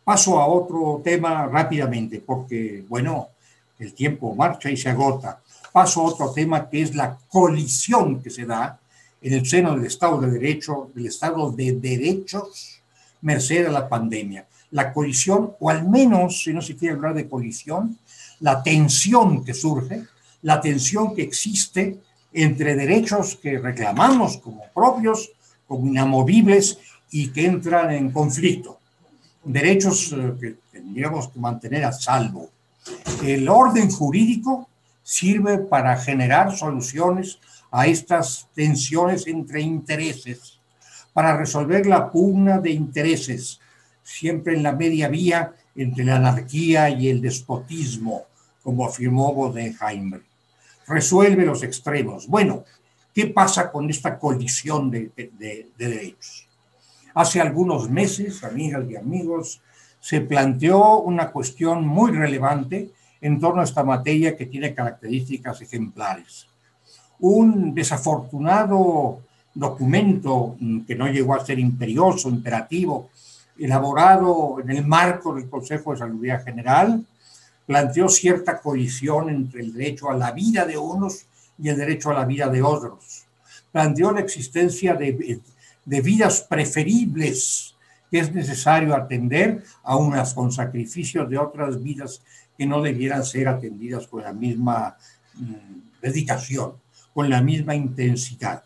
Paso a otro tema rápidamente, porque, bueno, el tiempo marcha y se agota. Paso a otro tema que es la colisión que se da en el seno del Estado de Derecho, del Estado de Derechos, merced a la pandemia. La colisión, o al menos, si no se quiere hablar de colisión, la tensión que surge, la tensión que existe entre derechos que reclamamos como propios, como inamovibles y que entran en conflicto. Derechos que tendríamos que mantener a salvo. El orden jurídico sirve para generar soluciones a estas tensiones entre intereses, para resolver la pugna de intereses, siempre en la media vía entre la anarquía y el despotismo, como afirmó Bodenheimer. Resuelve los extremos. Bueno, ¿qué pasa con esta colisión de derechos? Hace algunos meses, amigas y amigos, se planteó una cuestión muy relevante en torno a esta materia que tiene características ejemplares. Un desafortunado documento que no llegó a ser imperioso, imperativo, elaborado en el marco del Consejo de Salubridad General, planteó cierta colisión entre el derecho a la vida de unos y el derecho a la vida de otros. Planteó la existencia de vidas preferibles que es necesario atender a unas con sacrificios de otras vidas que no debieran ser atendidas con la misma dedicación, con la misma intensidad.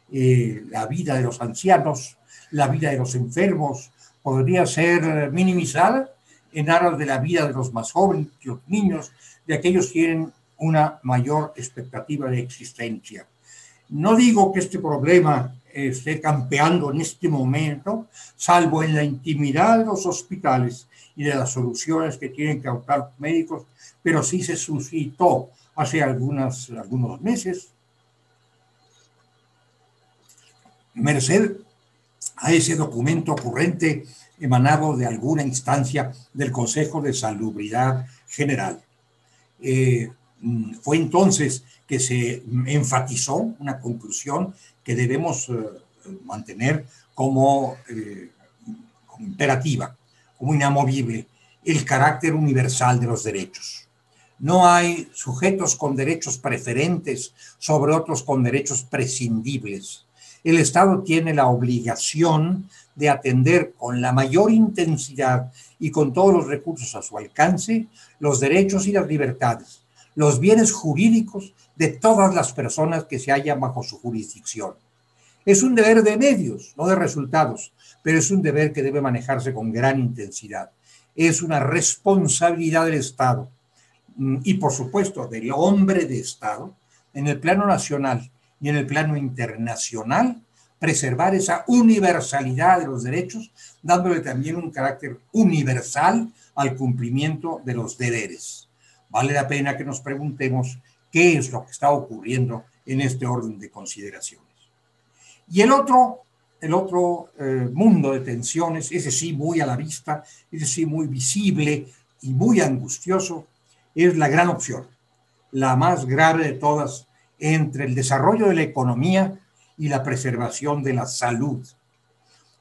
La vida de los ancianos, la vida de los enfermos podría ser minimizada en aras de la vida de los más jóvenes, de los niños, de aquellos que tienen una mayor expectativa de existencia. No digo que este problema esté campeando en este momento, salvo en la intimidad de los hospitales y de las soluciones que tienen que adoptar los médicos, pero sí se suscitó hace algunos meses, merced a ese documento ocurrente emanado de alguna instancia del Consejo de Salubridad General. Fue entonces que se enfatizó una conclusión que debemos mantener como imperativa, como inamovible: el carácter universal de los derechos. No hay sujetos con derechos preferentes sobre otros con derechos prescindibles. El Estado tiene la obligación de atender con la mayor intensidad y con todos los recursos a su alcance los derechos y las libertades, los bienes jurídicos de todas las personas que se hallan bajo su jurisdicción. Es un deber de medios, no de resultados, pero es un deber que debe manejarse con gran intensidad. Es una responsabilidad del Estado y, por supuesto, del hombre de Estado, en el plano nacional y en el plano internacional, preservar esa universalidad de los derechos, dándole también un carácter universal al cumplimiento de los deberes. Vale la pena que nos preguntemos qué es lo que está ocurriendo en este orden de consideraciones. Y el otro mundo de tensiones, ese sí muy a la vista, ese sí muy visible y muy angustioso, es la gran opción, la más grave de todas, entre el desarrollo de la economía y la preservación de la salud.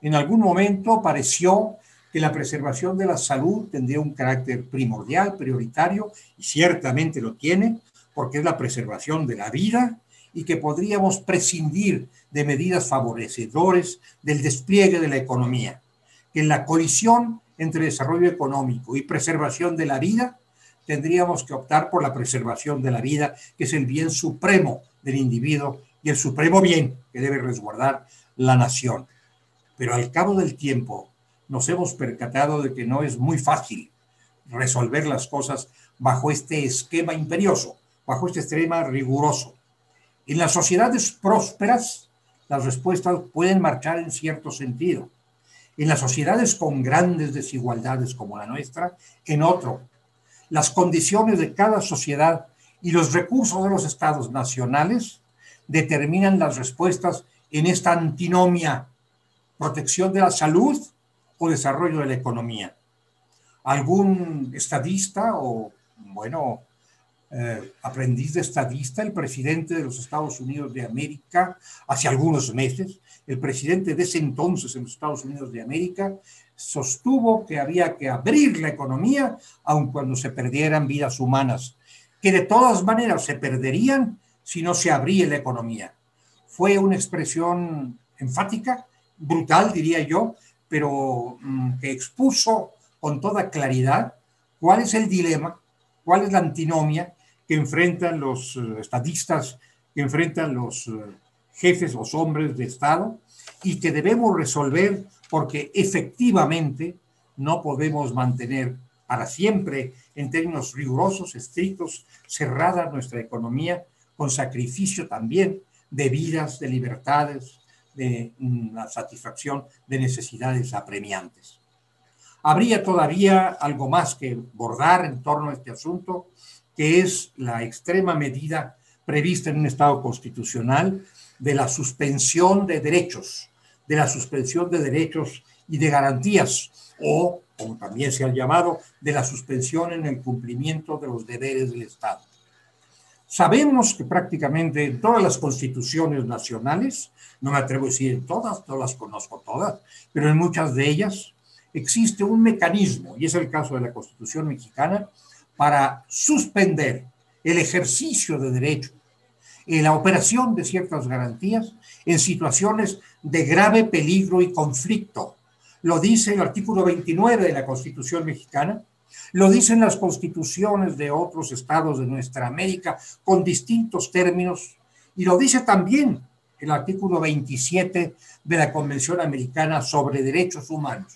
En algún momento pareció que la preservación de la salud tendría un carácter primordial, prioritario, y ciertamente lo tiene, porque es la preservación de la vida, y que podríamos prescindir de medidas favorecedoras del despliegue de la economía. Que en la colisión entre desarrollo económico y preservación de la vida, tendríamos que optar por la preservación de la vida, que es el bien supremo del individuo y el supremo bien que debe resguardar la nación. Pero al cabo del tiempo, nos hemos percatado de que no es muy fácil resolver las cosas bajo este esquema imperioso, bajo este esquema riguroso. En las sociedades prósperas, las respuestas pueden marchar en cierto sentido. En las sociedades con grandes desigualdades como la nuestra, en otro. Las condiciones de cada sociedad y los recursos de los estados nacionales determinan las respuestas en esta antinomia, protección de la salud o desarrollo de la economía. Algún estadista o, bueno, aprendiz de estadista, el presidente de los Estados Unidos de América, hace algunos meses, el presidente de ese entonces en los Estados Unidos de América, sostuvo que había que abrir la economía aun cuando se perdieran vidas humanas, que de todas maneras se perderían si no se abría la economía. Fue una expresión enfática, brutal diría yo, pero que expuso con toda claridad cuál es el dilema, cuál es la antinomia que enfrentan los estadistas, que enfrentan los jefes, los hombres de Estado, y que debemos resolver porque efectivamente no podemos mantener para siempre, en términos rigurosos, estrictos, cerrada nuestra economía, con sacrificio también de vidas, de libertades, de la satisfacción de necesidades apremiantes. Habría todavía algo más que bordar en torno a este asunto, que es la extrema medida prevista en un Estado constitucional de la suspensión de derechos, y de garantías, o, como también se ha llamado, de la suspensión en el cumplimiento de los deberes del Estado. Sabemos que prácticamente en todas las constituciones nacionales, no me atrevo a decir en todas, no las conozco todas, pero en muchas de ellas existe un mecanismo, y es el caso de la Constitución mexicana, para suspender el ejercicio de derechos y la operación de ciertas garantías en situaciones de grave peligro y conflicto. Lo dice el artículo 29 de la Constitución mexicana, lo dicen las constituciones de otros estados de nuestra América con distintos términos, y lo dice también el artículo 27 de la Convención Americana sobre Derechos Humanos.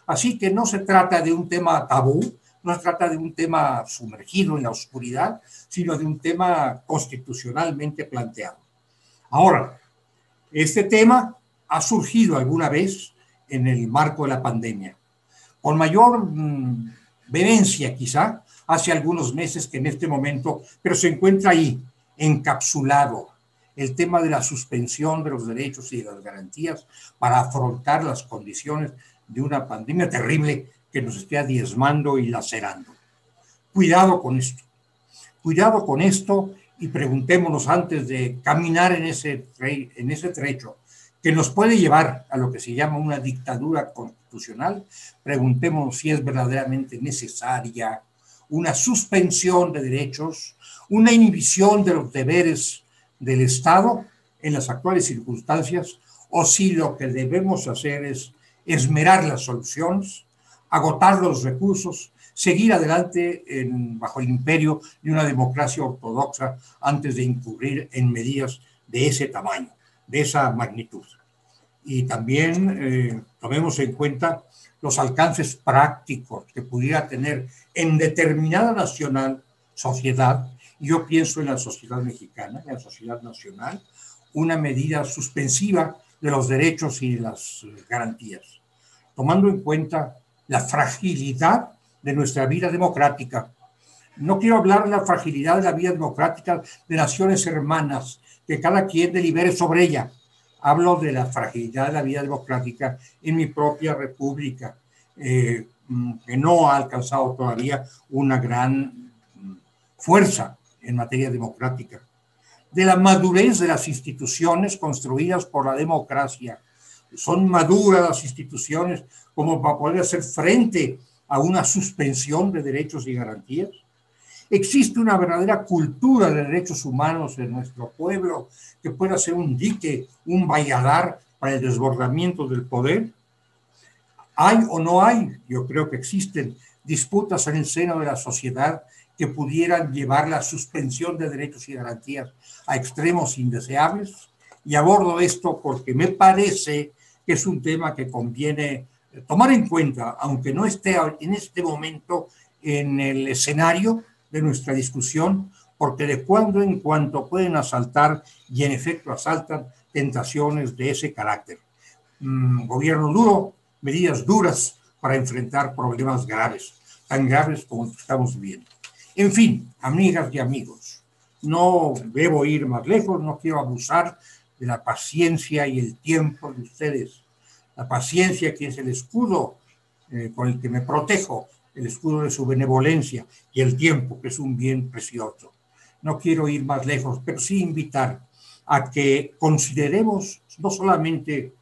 Así que no se trata de un tema tabú, no se trata de un tema sumergido en la oscuridad, sino de un tema constitucionalmente planteado. Ahora, este tema ha surgido alguna vez en el marco de la pandemia, con mayor vehemencia quizá hace algunos meses que en este momento, pero se encuentra ahí, encapsulado, el tema de la suspensión de los derechos y de las garantías para afrontar las condiciones de una pandemia terrible que nos esté diezmando y lacerando. Cuidado con esto y preguntémonos antes de caminar en ese trecho que nos puede llevar a lo que se llama una dictadura constitucional, preguntémonos si es verdaderamente necesaria una suspensión de derechos, una inhibición de los deberes del Estado en las actuales circunstancias, o si lo que debemos hacer es esmerar las soluciones, agotar los recursos, seguir adelante bajo el imperio de una democracia ortodoxa antes de incurrir en medidas de ese tamaño, de esa magnitud. Y también tomemos en cuenta los alcances prácticos que pudiera tener en determinada sociedad, y yo pienso en la sociedad mexicana, en la sociedad nacional, una medida suspensiva de los derechos y de las garantías, tomando en cuenta la fragilidad de nuestra vida democrática. No quiero hablar de la fragilidad de la vida democrática de naciones hermanas, que cada quien delibere sobre ella. Hablo de la fragilidad de la vida democrática en mi propia república, que no ha alcanzado todavía una gran fuerza en materia democrática. De la madurez de las instituciones construidas por la democracia. Son maduras las instituciones como para poder hacer frente a una suspensión de derechos y garantías. Existe una verdadera cultura de derechos humanos en nuestro pueblo que pueda ser un dique, un valladar para el desbordamiento del poder. ¿Hay o no hay? Yo creo que existen disputas en el seno de la sociedad que pudieran llevar la suspensión de derechos y garantías a extremos indeseables. Y abordo esto porque me parece que es un tema que conviene tomar en cuenta, aunque no esté en este momento en el escenario de nuestra discusión, porque de cuando en cuando pueden asaltar, y en efecto asaltan, tentaciones de ese carácter. Gobierno duro, medidas duras para enfrentar problemas graves, tan graves como los que estamos viviendo. En fin, amigas y amigos, no debo ir más lejos, no quiero abusar de la paciencia y el tiempo de ustedes. La paciencia, que es el escudo con el que me protejo, el escudo de su benevolencia, y el tiempo, que es un bien precioso. No quiero ir más lejos, pero sí invitar a que consideremos no solamente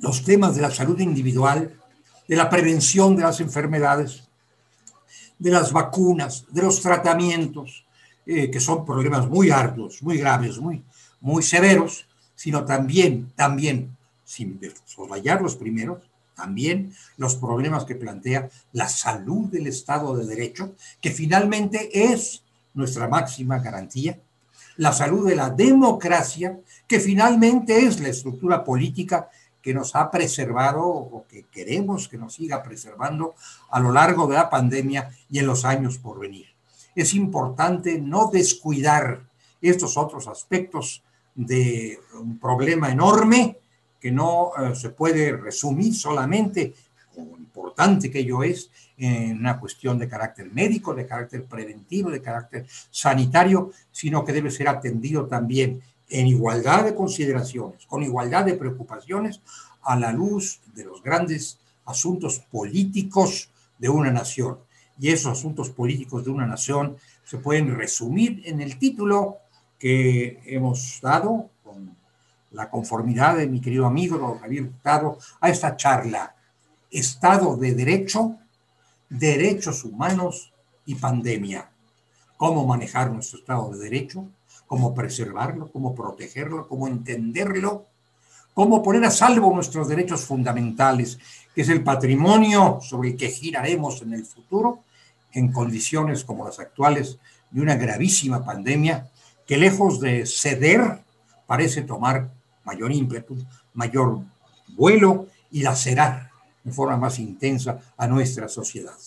los temas de la salud individual, de la prevención de las enfermedades, de las vacunas, de los tratamientos, que son problemas muy arduos, muy graves, muy severos, sino también, sin soslayar los primeros, también los problemas que plantea la salud del Estado de Derecho, que finalmente es nuestra máxima garantía, la salud de la democracia, que finalmente es la estructura política que nos ha preservado o que queremos que nos siga preservando a lo largo de la pandemia y en los años por venir. Es importante no descuidar estos otros aspectos de un problema enorme que no se puede resumir solamente, como importante que ello es, en una cuestión de carácter médico, de carácter preventivo, de carácter sanitario, sino que debe ser atendido también en igualdad de consideraciones, con igualdad de preocupaciones, a la luz de los grandes asuntos políticos de una nación. Y esos asuntos políticos de una nación se pueden resumir en el título que hemos dado, con la conformidad de mi querido amigo don Javier Hurtado, a esta charla: Estado de Derecho, Derechos Humanos y Pandemia. Cómo manejar nuestro Estado de Derecho, cómo preservarlo, cómo protegerlo, cómo entenderlo, cómo poner a salvo nuestros derechos fundamentales, que es el patrimonio sobre el que giraremos en el futuro, en condiciones como las actuales de una gravísima pandemia que, lejos de ceder, parece tomar mayor ímpetu, mayor vuelo y lacerar en forma más intensa a nuestra sociedad.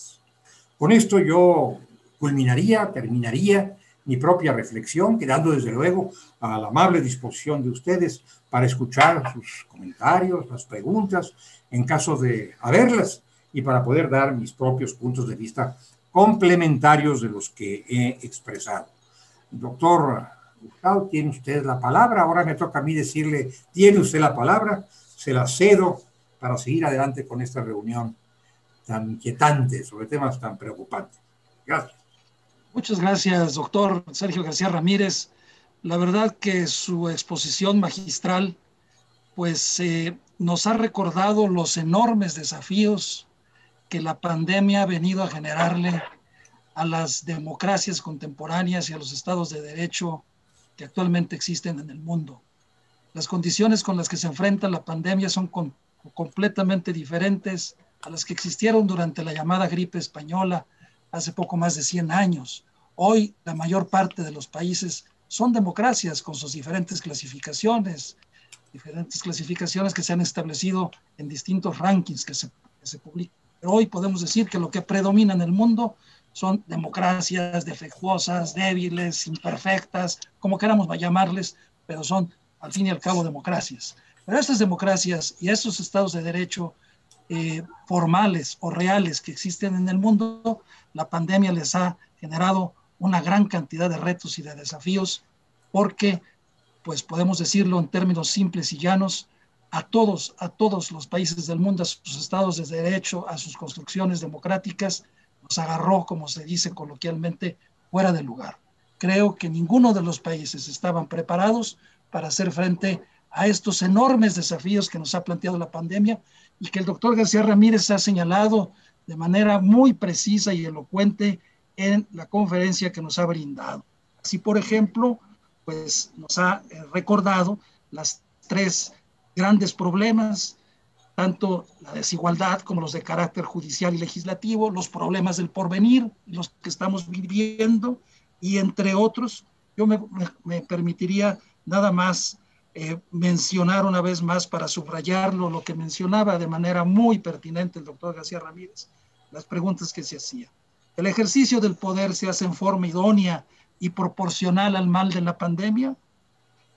Con esto yo terminaría mi propia reflexión, quedando desde luego a la amable disposición de ustedes para escuchar sus comentarios, las preguntas, en caso de haberlas, y para poder dar mis propios puntos de vista complementarios de los que he expresado. Doctor Hurtado, tiene usted la palabra. Ahora me toca a mí decirle, tiene usted la palabra, se la cedo para seguir adelante con esta reunión tan inquietante sobre temas tan preocupantes. Gracias. Muchas gracias, doctor Sergio García Ramírez. La verdad que su exposición magistral pues nos ha recordado los enormes desafíos que la pandemia ha venido a generarle a las democracias contemporáneas y a los estados de derecho que actualmente existen en el mundo. Las condiciones con las que se enfrenta la pandemia son completamente diferentes a las que existieron durante la llamada gripe española hace poco más de 100 años. Hoy la mayor parte de los países son democracias con sus diferentes clasificaciones que se han establecido en distintos rankings que se publican. Pero hoy podemos decir que lo que predomina en el mundo son democracias defectuosas, débiles, imperfectas, como queramos llamarles, pero son al fin y al cabo democracias. Pero estas democracias y estos estados de derecho formales o reales que existen en el mundo, la pandemia les ha generado una gran cantidad de retos y de desafíos, porque, pues podemos decirlo en términos simples y llanos, a todos los países del mundo, a sus estados de derecho, a sus construcciones democráticas, nos agarró, como se dice coloquialmente, fuera de lugar. Creo que ninguno de los países estaban preparados para hacer frente a estos enormes desafíos que nos ha planteado la pandemia y que el doctor García Ramírez ha señalado de manera muy precisa y elocuente en la conferencia que nos ha brindado. Así, por ejemplo, pues nos ha recordado las tres grandes problemas, tanto la desigualdad como los de carácter judicial y legislativo, los problemas del porvenir, los que estamos viviendo, y entre otros, yo me permitiría nada más mencionar una vez más para subrayarlo lo que mencionaba de manera muy pertinente el doctor García Ramírez, las preguntas que se hacían. ¿El ejercicio del poder se hace en forma idónea y proporcional al mal de la pandemia?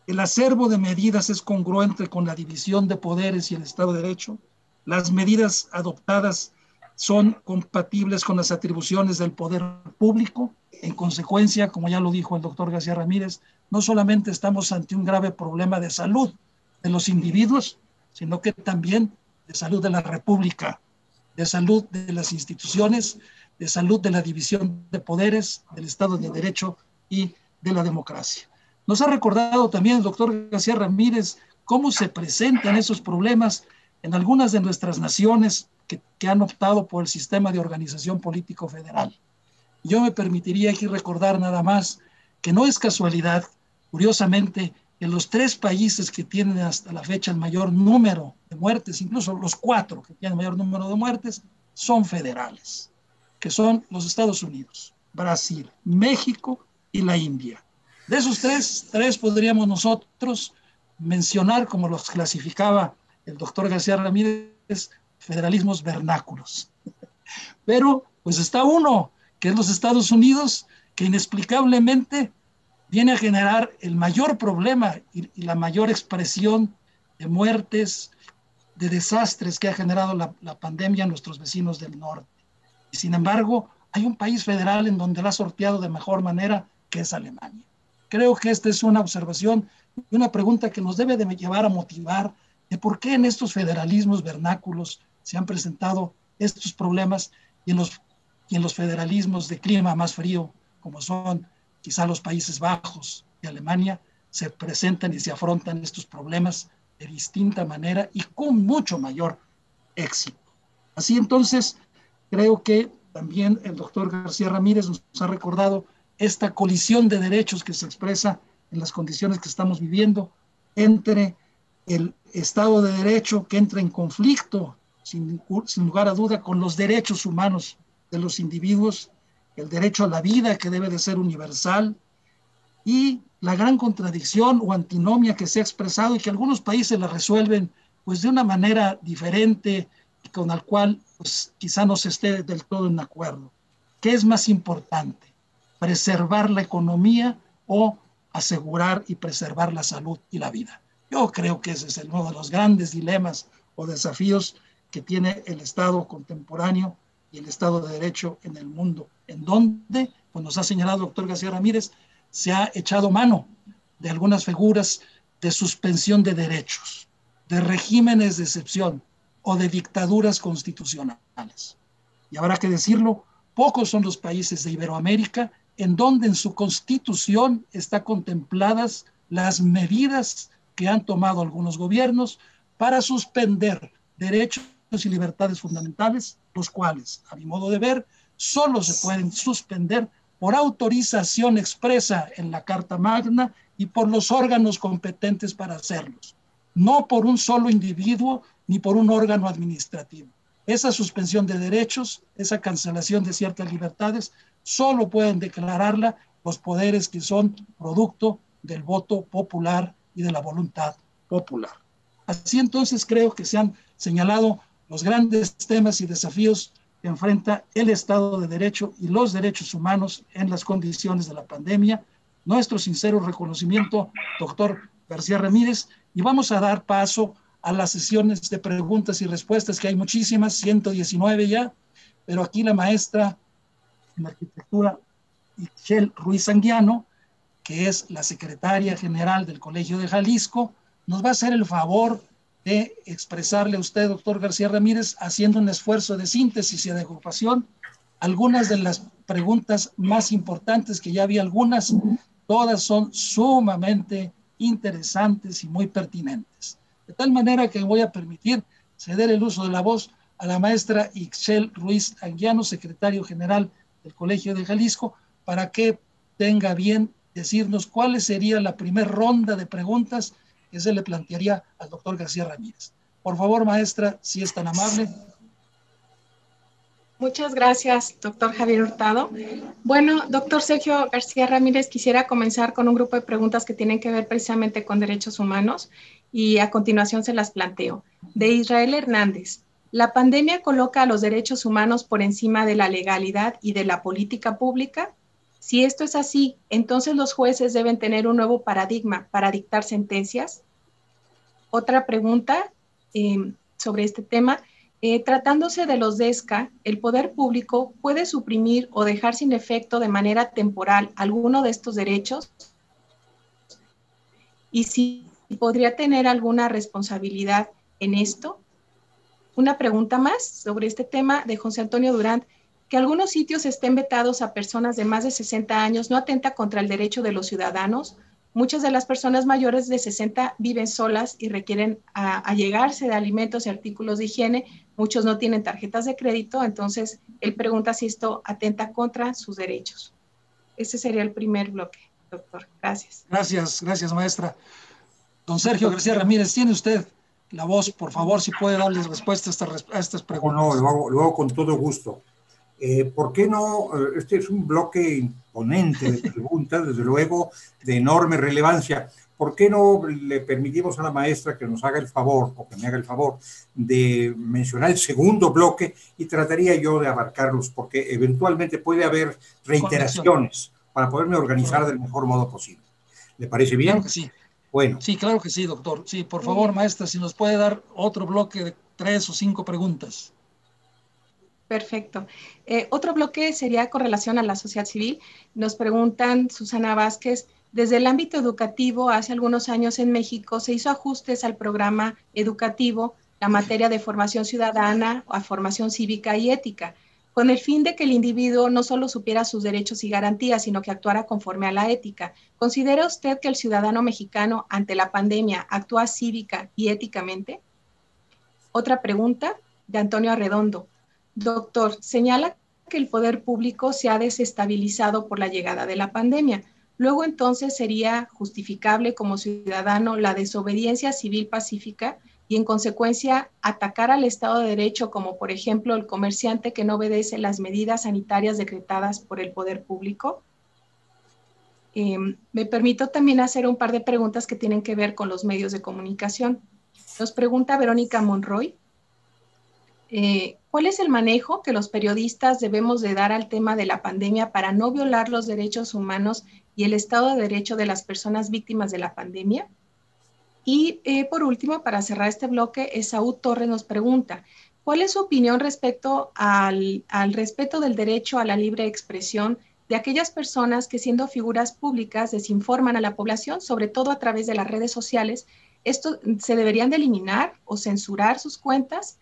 ¿El acervo de medidas es congruente con la división de poderes y el Estado de Derecho? ¿Las medidas adoptadas son compatibles con las atribuciones del poder público? En consecuencia, como ya lo dijo el doctor García Ramírez, no solamente estamos ante un grave problema de salud de los individuos, sino que también de salud de la República, de salud de las instituciones, de salud de la división de poderes, del Estado de Derecho y de la democracia. Nos ha recordado también el doctor García Ramírez cómo se presentan esos problemas en algunas de nuestras naciones que han optado por el sistema de organización político federal. Yo me permitiría aquí recordar nada más que no es casualidad, curiosamente, que los 3 países que tienen hasta la fecha el mayor número de muertes, incluso los 4 que tienen el mayor número de muertes, son federales, que son los Estados Unidos, Brasil, México y la India. De esos tres podríamos nosotros mencionar, como los clasificaba el doctor García Ramírez, federalismos vernáculos. Pero pues está uno, que es los Estados Unidos, que inexplicablemente viene a generar el mayor problema y la mayor expresión de muertes, de desastres que ha generado la pandemia en nuestros vecinos del norte. Y sin embargo, hay un país federal en donde la ha sorteado de mejor manera, que es Alemania. Creo que esta es una observación y una pregunta que nos debe de llevar a motivar de por qué en estos federalismos vernáculos se han presentado estos problemas y en los federalismos de clima más frío, como son quizá los Países Bajos y Alemania, se presentan y se afrontan estos problemas de distinta manera y con mucho mayor éxito. Así entonces, creo que también el doctor García Ramírez nos ha recordado esta colisión de derechos que se expresa en las condiciones que estamos viviendo entre el Estado de Derecho, que entra en conflicto, sin lugar a duda, con los derechos humanos de los individuos, el derecho a la vida, que debe de ser universal, y la gran contradicción o antinomia que se ha expresado y que algunos países la resuelven pues de una manera diferente y con la cual pues quizá no se esté del todo en acuerdo. ¿Qué es más importante? ¿Preservar la economía o asegurar y preservar la salud y la vida? Yo creo que ese es uno de los grandes dilemas o desafíos que tiene el Estado contemporáneo y el Estado de Derecho en el mundo, en donde, pues nos ha señalado el doctor García Ramírez, se ha echado mano de algunas figuras de suspensión de derechos, de regímenes de excepción o de dictaduras constitucionales. Y habrá que decirlo, pocos son los países de Iberoamérica en donde en su constitución están contempladas las medidas que han tomado algunos gobiernos para suspender derechos y libertades fundamentales, los cuales, a mi modo de ver, solo se pueden suspender por autorización expresa en la Carta Magna y por los órganos competentes para hacerlos, no por un solo individuo ni por un órgano administrativo. Esa suspensión de derechos, esa cancelación de ciertas libertades, solo pueden declararla los poderes que son producto del voto popular y de la voluntad popular. Así entonces creo que se han señalado los grandes temas y desafíos que enfrenta el Estado de Derecho y los derechos humanos en las condiciones de la pandemia. Nuestro sincero reconocimiento, doctor García Ramírez, y vamos a dar paso a las sesiones de preguntas y respuestas, que hay muchísimas, 119 ya, pero aquí la maestra en arquitectura, Ixchel Ruiz Anguiano, que es la secretaria general del Colegio de Jalisco, nos va a hacer el favor de expresarle a usted, doctor García Ramírez, haciendo un esfuerzo de síntesis y de agrupación, algunas de las preguntas más importantes, que ya había algunas, todas son sumamente interesantes y muy pertinentes. De tal manera que voy a permitir ceder el uso de la voz a la maestra Ixchel Ruiz Anguiano, secretario general del Colegio de Jalisco, para que tenga bien decirnos cuál sería la primera ronda de preguntas que se le plantearía al doctor García Ramírez. Por favor, maestra, si es tan amable. Muchas gracias, doctor Javier Hurtado. Bueno, doctor Sergio García Ramírez, quisiera comenzar con un grupo de preguntas que tienen que ver precisamente con derechos humanos y a continuación se las planteo. De Israel Hernández, ¿la pandemia coloca a los derechos humanos por encima de la legalidad y de la política pública? Si esto es así, entonces los jueces deben tener un nuevo paradigma para dictar sentencias. Otra pregunta sobre este tema. Tratándose de los DESCA, el poder público puede suprimir o dejar sin efecto de manera temporal alguno de estos derechos y si podría tener alguna responsabilidad en esto. Una pregunta más sobre este tema de José Antonio Durán. Que algunos sitios estén vetados a personas de más de 60 años no atenta contra el derecho de los ciudadanos. Muchas de las personas mayores de 60 viven solas y requieren allegarse de alimentos y artículos de higiene. Muchos no tienen tarjetas de crédito, entonces él pregunta si esto atenta contra sus derechos. Ese sería el primer bloque, doctor. Gracias. Gracias, maestra. Don Sergio García Ramírez, tiene usted la voz, por favor, si puede darles respuesta a estas preguntas. No, lo hago con todo gusto. ¿Por qué no? Este es un bloque imponente de preguntas, desde luego, de enorme relevancia. ¿Por qué no le permitimos a la maestra que nos haga el favor, o que me haga el favor, de mencionar el segundo bloque y trataría yo de abarcarlos, porque eventualmente puede haber reiteraciones para poderme organizar del mejor modo posible. ¿Le parece bien? Claro que sí. Bueno. Sí, claro que sí, doctor. Sí, por favor, maestra, si nos puede dar otro bloque de 3 o 5 preguntas. Perfecto. Otro bloque sería con relación a la sociedad civil. Nos preguntan, Susana Vázquez, desde el ámbito educativo, hace algunos años en México se hizo ajustes al programa educativo, la materia de formación ciudadana, a formación cívica y ética, con el fin de que el individuo no solo supiera sus derechos y garantías, sino que actuara conforme a la ética. ¿Considera usted que el ciudadano mexicano ante la pandemia actúa cívica y éticamente? Otra pregunta de Antonio Arredondo. Doctor, señala que el poder público se ha desestabilizado por la llegada de la pandemia. Luego, entonces, ¿sería justificable como ciudadano la desobediencia civil pacífica y, en consecuencia, atacar al Estado de Derecho, como, por ejemplo, el comerciante que no obedece las medidas sanitarias decretadas por el poder público? Me permito también hacer un par de preguntas que tienen que ver con los medios de comunicación. Nos pregunta Verónica Monroy. ¿Cuál es el manejo que los periodistas debemos de dar al tema de la pandemia para no violar los derechos humanos y el Estado de Derecho de las personas víctimas de la pandemia? Y por último, para cerrar este bloque, Esaú Torres nos pregunta, ¿cuál es su opinión respecto al respeto del derecho a la libre expresión de aquellas personas que, siendo figuras públicas, desinforman a la población, sobre todo a través de las redes sociales? ¿Esto se deberían de eliminar o censurar sus cuentas?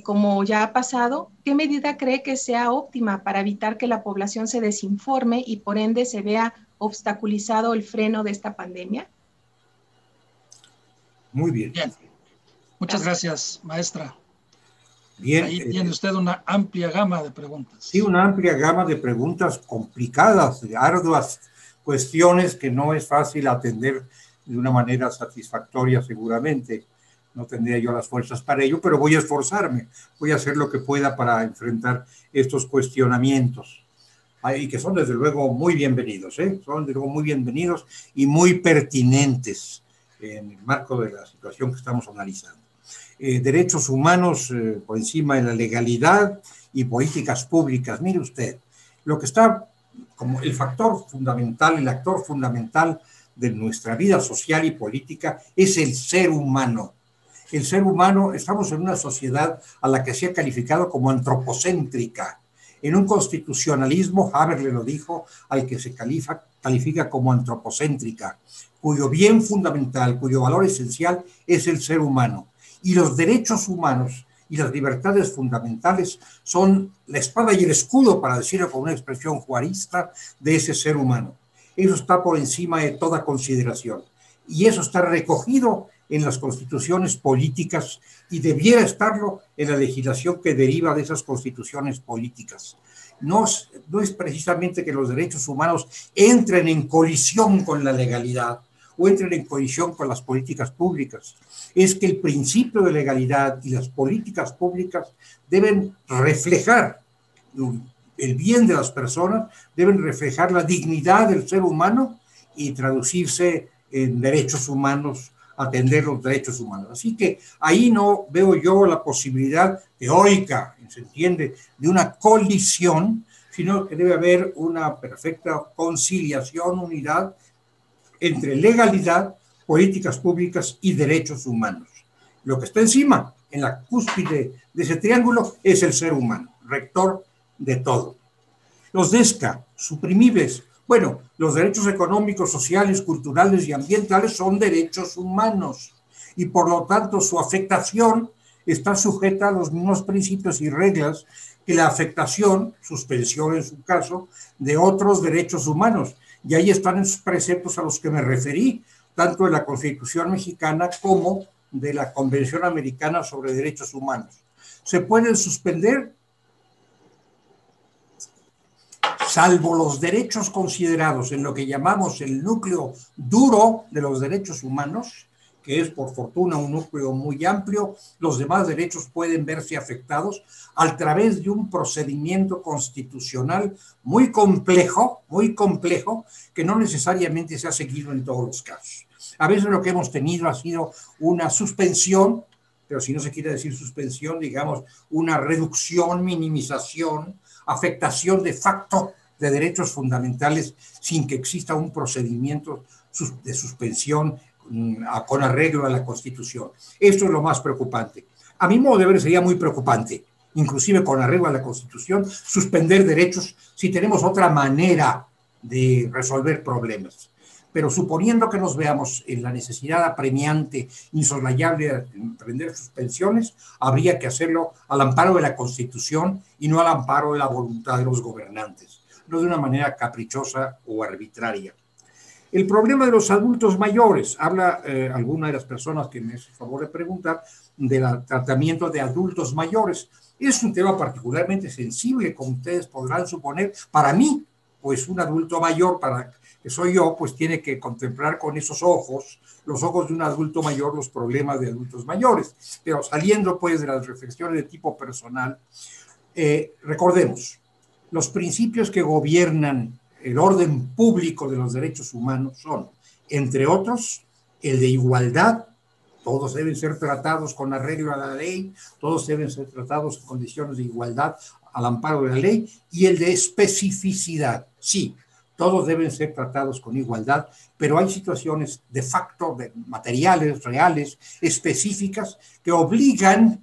Como ya ha pasado, ¿qué medida cree que sea óptima para evitar que la población se desinforme y por ende se vea obstaculizado el freno de esta pandemia? Muy bien. Muchas gracias, maestra. Bien. Ahí tiene usted una amplia gama de preguntas. Sí, una amplia gama de preguntas complicadas, arduas, cuestiones que no es fácil atender de una manera satisfactoria seguramente. No tendría yo las fuerzas para ello, pero voy a esforzarme, voy a hacer lo que pueda para enfrentar estos cuestionamientos. Y que son desde luego muy bienvenidos, son desde luego muy bienvenidos y muy pertinentes en el marco de la situación que estamos analizando. Derechos humanos por encima de la legalidad y políticas públicas. Mire usted, lo que está como el factor fundamental, el actor fundamental de nuestra vida social y política es el ser humano. El ser humano, estamos en una sociedad a la que se ha calificado como antropocéntrica. En un constitucionalismo, Haberle lo dijo, al que se califica como antropocéntrica, cuyo bien fundamental, cuyo valor esencial es el ser humano. Y los derechos humanos y las libertades fundamentales son la espada y el escudo, para decirlo con una expresión juarista, de ese ser humano. Eso está por encima de toda consideración. Y eso está recogido en las constituciones políticas y debiera estarlo en la legislación que deriva de esas constituciones políticas. No es precisamente que los derechos humanos entren en colisión con la legalidad o entren en colisión con las políticas públicas. Es que el principio de legalidad y las políticas públicas deben reflejar el bien de las personas, deben reflejar la dignidad del ser humano y traducirse en derechos humanos, atender los derechos humanos. Así que ahí no veo yo la posibilidad teórica, se entiende, de una colisión, sino que debe haber una perfecta conciliación, unidad entre legalidad, políticas públicas y derechos humanos. Lo que está encima, en la cúspide de ese triángulo, es el ser humano, rector de todo. Los DESCA, suprimibles. Bueno, los derechos económicos, sociales, culturales y ambientales son derechos humanos y por lo tanto su afectación está sujeta a los mismos principios y reglas que la afectación, suspensión en su caso, de otros derechos humanos. Y ahí están esos preceptos a los que me referí, tanto de la Constitución mexicana como de la Convención Americana sobre Derechos Humanos. Se pueden suspender, salvo los derechos considerados en lo que llamamos el núcleo duro de los derechos humanos, que es por fortuna un núcleo muy amplio. Los demás derechos pueden verse afectados a través de un procedimiento constitucional muy complejo, que no necesariamente se ha seguido en todos los casos. A veces lo que hemos tenido ha sido una suspensión, pero si no se quiere decir suspensión, digamos una reducción, minimización, afectación de facto de derechos fundamentales sin que exista un procedimiento de suspensión con arreglo a la Constitución. Esto es lo más preocupante. A mi modo de ver sería muy preocupante, inclusive con arreglo a la Constitución, suspender derechos si tenemos otra manera de resolver problemas. Pero suponiendo que nos veamos en la necesidad apremiante, insoslayable de emprender suspensiones, habría que hacerlo al amparo de la Constitución y no al amparo de la voluntad de los gobernantes, no de una manera caprichosa o arbitraria. El problema de los adultos mayores, habla alguna de las personas que me hace favor de preguntar, del tratamiento de adultos mayores. Es un tema particularmente sensible, como ustedes podrán suponer. Para mí, pues un adulto mayor, para que soy yo, pues tiene que contemplar con esos ojos, los ojos de un adulto mayor, los problemas de adultos mayores. Pero saliendo pues de las reflexiones de tipo personal, recordemos, los principios que gobiernan el orden público de los derechos humanos son, entre otros, el de igualdad. Todos deben ser tratados con arreglo a la ley, todos deben ser tratados en condiciones de igualdad al amparo de la ley, y el de especificidad. Sí, todos deben ser tratados con igualdad, pero hay situaciones de facto, de materiales, reales, específicas, que obligan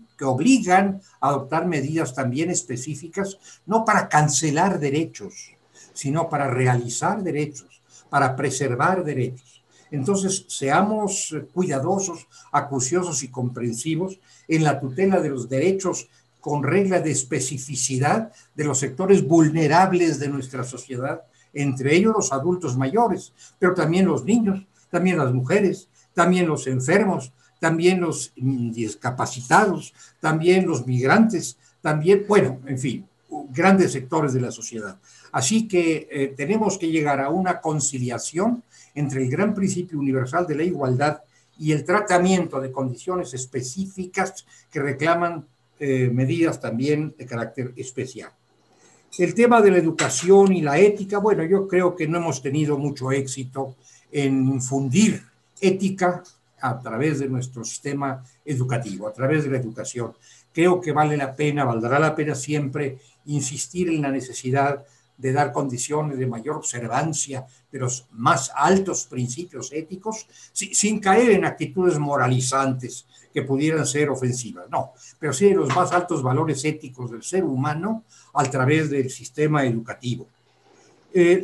a adoptar medidas también específicas, no para cancelar derechos, sino para realizar derechos, para preservar derechos. Entonces, seamos cuidadosos, acuciosos y comprensivos en la tutela de los derechos con regla de especificidad de los sectores vulnerables de nuestra sociedad, entre ellos los adultos mayores, pero también los niños, también las mujeres, también los enfermos, también los discapacitados, también los migrantes, también, bueno, en fin, grandes sectores de la sociedad. Así que tenemos que llegar a una conciliación entre el gran principio universal de la igualdad y el tratamiento de condiciones específicas que reclaman medidas también de carácter especial. El tema de la educación y la ética, bueno, yo creo que no hemos tenido mucho éxito en infundir ética a través de nuestro sistema educativo, a través de la educación. Creo que valdrá la pena siempre insistir en la necesidad de dar condiciones de mayor observancia de los más altos principios éticos, sin caer en actitudes moralizantes que pudieran ser ofensivas, no, pero sí de los más altos valores éticos del ser humano a través del sistema educativo.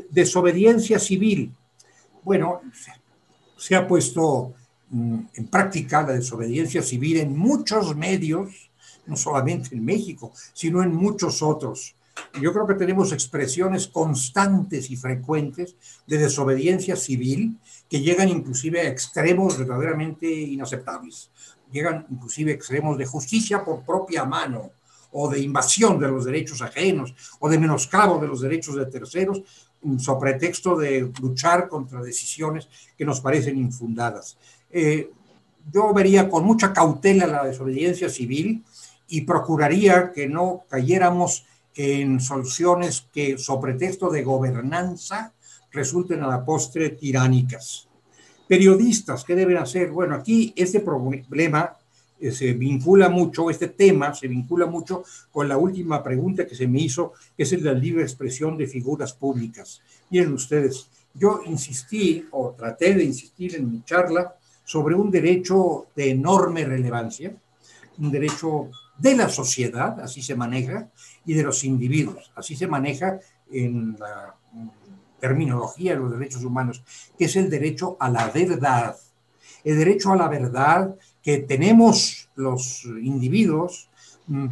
Desobediencia civil. Bueno, se ha puesto en práctica la desobediencia civil en muchos medios, no solamente en México, sino en muchos otros. Yo creo que tenemos expresiones constantes y frecuentes de desobediencia civil que llegan inclusive a extremos verdaderamente inaceptables. Llegan inclusive a extremos de justicia por propia mano o de invasión de los derechos ajenos o de menoscabo de los derechos de terceros sobre pretexto de luchar contra decisiones que nos parecen infundadas. Yo vería con mucha cautela la desobediencia civil y procuraría que no cayéramos en soluciones que, sobre pretexto de gobernanza, resulten a la postre tiránicas. Periodistas, ¿qué deben hacer? Bueno, aquí este problema se vincula mucho, este tema se vincula mucho con la última pregunta que se me hizo, que es el de la libre expresión de figuras públicas. Miren ustedes, yo insistí o traté de insistir en mi charla sobre un derecho de enorme relevancia, un derecho de la sociedad, así se maneja, y de los individuos, así se maneja en la terminología de los derechos humanos, que es el derecho a la verdad. El derecho a la verdad que tenemos los individuos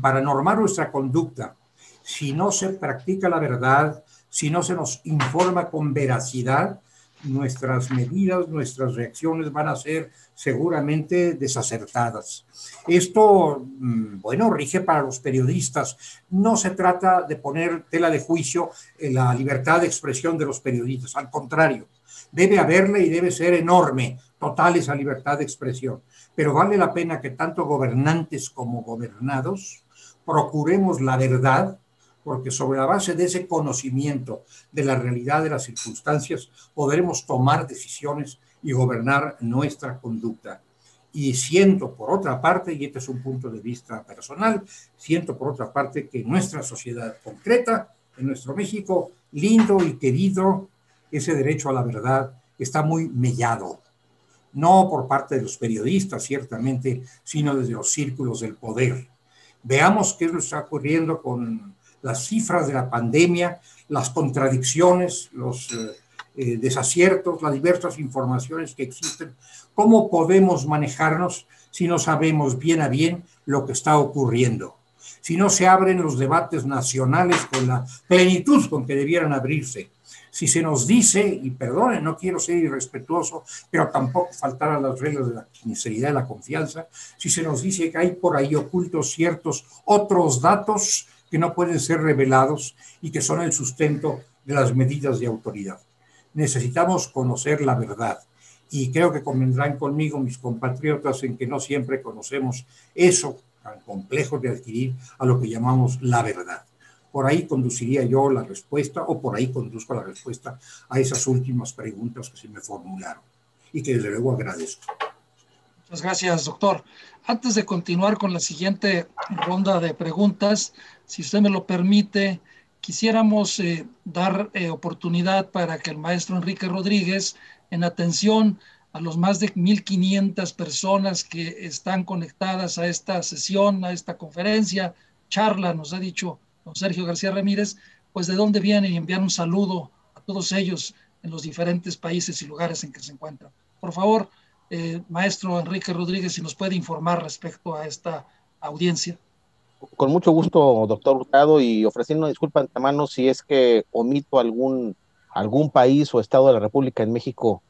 para normar nuestra conducta. Si no se practica la verdad, si no se nos informa con veracidad, nuestras medidas, nuestras reacciones van a ser seguramente desacertadas. Esto, bueno, rige para los periodistas. No se trata de poner tela de juicio en la libertad de expresión de los periodistas, al contrario, debe haberla y debe ser enorme, total esa libertad de expresión. Pero vale la pena que tanto gobernantes como gobernados procuremos la verdad, porque sobre la base de ese conocimiento de la realidad de las circunstancias podremos tomar decisiones y gobernar nuestra conducta. Y siento por otra parte, y este es un punto de vista personal, siento por otra parte que en nuestra sociedad concreta, en nuestro México lindo y querido, ese derecho a la verdad está muy mellado. No por parte de los periodistas, ciertamente, sino desde los círculos del poder. Veamos qué es lo que está ocurriendo con las cifras de la pandemia, las contradicciones, los desaciertos, las diversas informaciones que existen. ¿Cómo podemos manejarnos si no sabemos bien a bien lo que está ocurriendo? Si no se abren los debates nacionales con la plenitud con que debieran abrirse. Si se nos dice, y perdonen, no quiero ser irrespetuoso, pero tampoco faltar a las reglas de la sinceridad y la confianza, si se nos dice que hay por ahí ocultos ciertos otros datos que no pueden ser revelados y que son el sustento de las medidas de autoridad. Necesitamos conocer la verdad y creo que convendrán conmigo mis compatriotas en que no siempre conocemos eso tan complejo de adquirir a lo que llamamos la verdad. Por ahí conduciría yo la respuesta, o por ahí conduzco la respuesta a esas últimas preguntas que se me formularon y que desde luego agradezco. Muchas gracias, doctor. Antes de continuar con la siguiente ronda de preguntas, si usted me lo permite, quisiéramos dar oportunidad para que el maestro Enrique Rodríguez, en atención a los más de 1,500 personas que están conectadas a esta sesión, a esta conferencia, charla, nos ha dicho don Sergio García Ramírez, pues de dónde viene y enviar un saludo a todos ellos en los diferentes países y lugares en que se encuentran. Por favor, maestro Enrique Rodríguez, si nos puede informar respecto a esta audiencia. Con mucho gusto, doctor Hurtado, y ofreciendo una disculpa de antemano si es que omito algún país o estado de la República en México,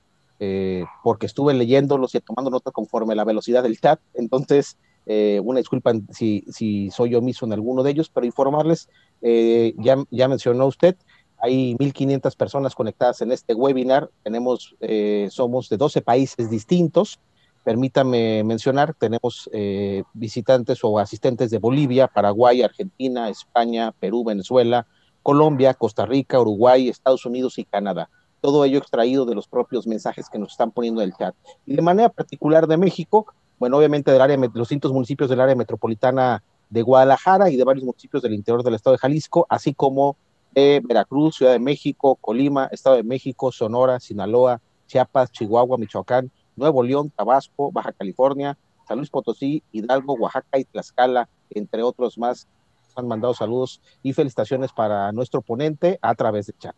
porque estuve leyéndolos y tomando nota conforme a la velocidad del chat. Entonces, una disculpa si soy omiso en alguno de ellos, pero informarles, ya mencionó usted, hay 1,500 personas conectadas en este webinar. Somos de 12 países distintos. Permítame mencionar, tenemos visitantes o asistentes de Bolivia, Paraguay, Argentina, España, Perú, Venezuela, Colombia, Costa Rica, Uruguay, Estados Unidos y Canadá. Todo ello extraído de los propios mensajes que nos están poniendo en el chat. Y de manera particular de México, bueno, obviamente los distintos municipios del área metropolitana de Guadalajara y de varios municipios del interior del estado de Jalisco, así como de Veracruz, Ciudad de México, Colima, Estado de México, Sonora, Sinaloa, Chiapas, Chihuahua, Michoacán, Nuevo León, Tabasco, Baja California, San Luis Potosí, Hidalgo, Oaxaca y Tlaxcala, entre otros más. Han mandado saludos y felicitaciones para nuestro ponente a través de chat.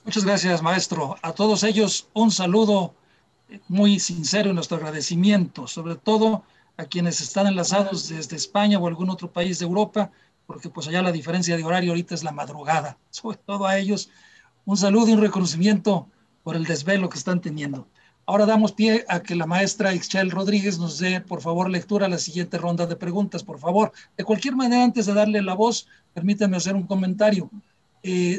Muchas gracias, maestro. A todos ellos un saludo muy sincero y nuestro agradecimiento, sobre todo a quienes están enlazados desde España o algún otro país de Europa, porque pues allá la diferencia de horario ahorita es la madrugada. Sobre todo a ellos, un saludo y un reconocimiento por el desvelo que están teniendo. Ahora damos pie a que la maestra Ixchel Rodríguez nos dé, por favor, lectura a la siguiente ronda de preguntas, por favor. De cualquier manera, antes de darle la voz, permítame hacer un comentario.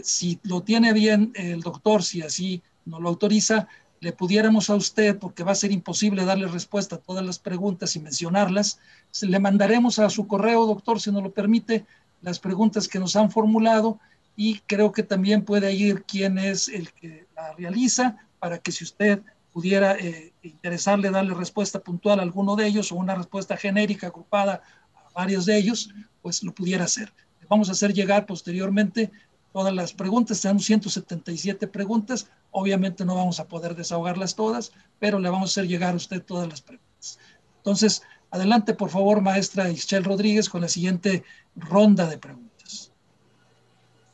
si lo tiene bien el doctor, si así nos lo autoriza, le pudiéramos a usted, porque va a ser imposible darle respuesta a todas las preguntas y mencionarlas, le mandaremos a su correo, doctor, si nos lo permite, las preguntas que nos han formulado, y creo que también puede ir quién es el que la realiza, para que si usted pudiera interesarle darle respuesta puntual a alguno de ellos o una respuesta genérica agrupada a varios de ellos, pues lo pudiera hacer. Le vamos a hacer llegar posteriormente todas las preguntas, sean 177 preguntas, obviamente no vamos a poder desahogarlas todas, pero le vamos a hacer llegar a usted todas las preguntas. Entonces, adelante por favor, maestra Ixchel Rodríguez, con la siguiente ronda de preguntas.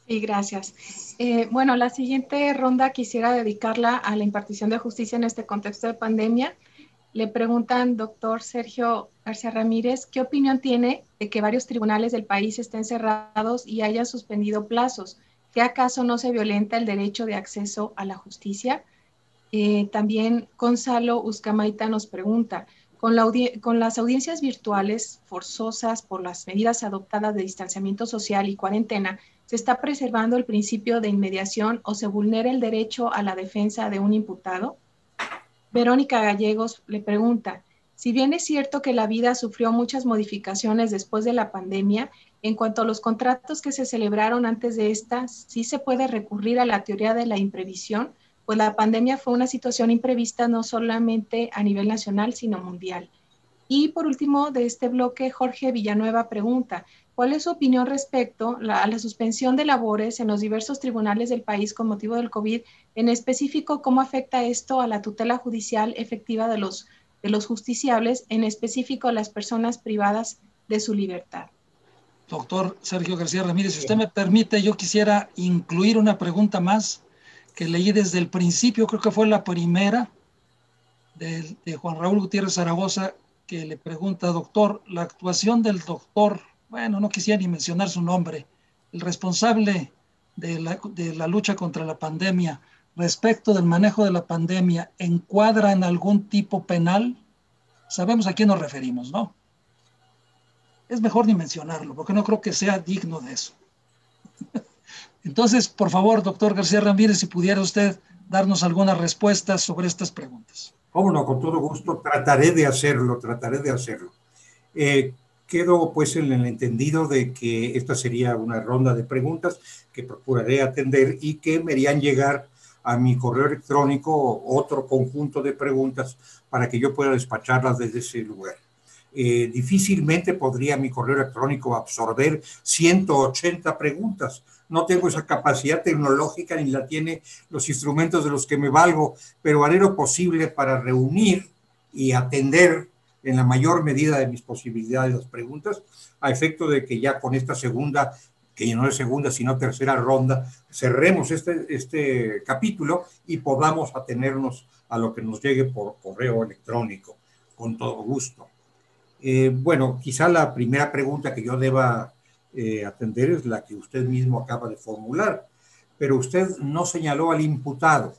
Sí, gracias. Bueno, la siguiente ronda quisiera dedicarla a la impartición de justicia en este contexto de pandemia. Le preguntan, doctor Sergio García Ramírez, ¿qué opinión tiene de que varios tribunales del país estén cerrados y hayan suspendido plazos? ¿Que acaso no se violenta el derecho de acceso a la justicia? También Gonzalo Uzcamaita nos pregunta, con las audiencias virtuales forzosas por las medidas adoptadas de distanciamiento social y cuarentena, ¿se está preservando el principio de inmediación o se vulnera el derecho a la defensa de un imputado? Verónica Gallegos le pregunta, si bien es cierto que la vida sufrió muchas modificaciones después de la pandemia, en cuanto a los contratos que se celebraron antes de esta, ¿sí se puede recurrir a la teoría de la imprevisión? Pues la pandemia fue una situación imprevista no solamente a nivel nacional, sino mundial. Y por último, de este bloque, Jorge Villanueva pregunta, ¿cuál es su opinión respecto a la suspensión de labores en los diversos tribunales del país con motivo del COVID? En específico, ¿cómo afecta esto a la tutela judicial efectiva de los justiciables, en específico a las personas privadas de su libertad? Doctor Sergio García Ramírez, si usted me permite, yo quisiera incluir una pregunta más que leí desde el principio, creo que fue la primera, de Juan Raúl Gutiérrez Zaragoza, que le pregunta, doctor, la actuación del doctor, bueno, no quisiera ni mencionar su nombre, el responsable de la lucha contra la pandemia, respecto del manejo de la pandemia, ¿encuadra en algún tipo penal? Sabemos a quién nos referimos, ¿no? Es mejor ni mencionarlo, porque no creo que sea digno de eso. Entonces, por favor, doctor García Ramírez, si pudiera usted darnos algunas respuestas sobre estas preguntas. Cómo no, con todo gusto, trataré de hacerlo. Quedo pues en el entendido de que esta sería una ronda de preguntas que procuraré atender y que me harían llegar a mi correo electrónico otro conjunto de preguntas para que yo pueda despacharlas desde ese lugar. Difícilmente podría mi correo electrónico absorber 180 preguntas. No tengo esa capacidad tecnológica ni la tiene los instrumentos de los que me valgo, pero haré lo posible para reunir y atender en la mayor medida de mis posibilidades las preguntas, a efecto de que ya con esta segunda, que ya no es segunda, sino tercera ronda, cerremos este capítulo y podamos atenernos a lo que nos llegue por correo electrónico, con todo gusto. Bueno, quizá la primera pregunta que yo deba atender es la que usted mismo acaba de formular, pero usted no señaló al imputado,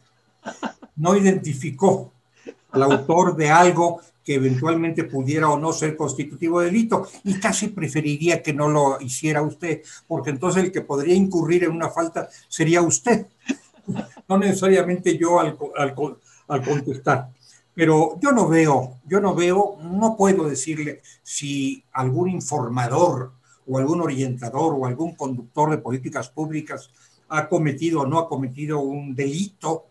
no identificó al autor de algo que eventualmente pudiera o no ser constitutivo de delito, y casi preferiría que no lo hiciera usted, porque entonces el que podría incurrir en una falta sería usted, no necesariamente yo al contestar. Pero yo no veo, no puedo decirle si algún informador o algún orientador o algún conductor de políticas públicas ha cometido o no ha cometido un delito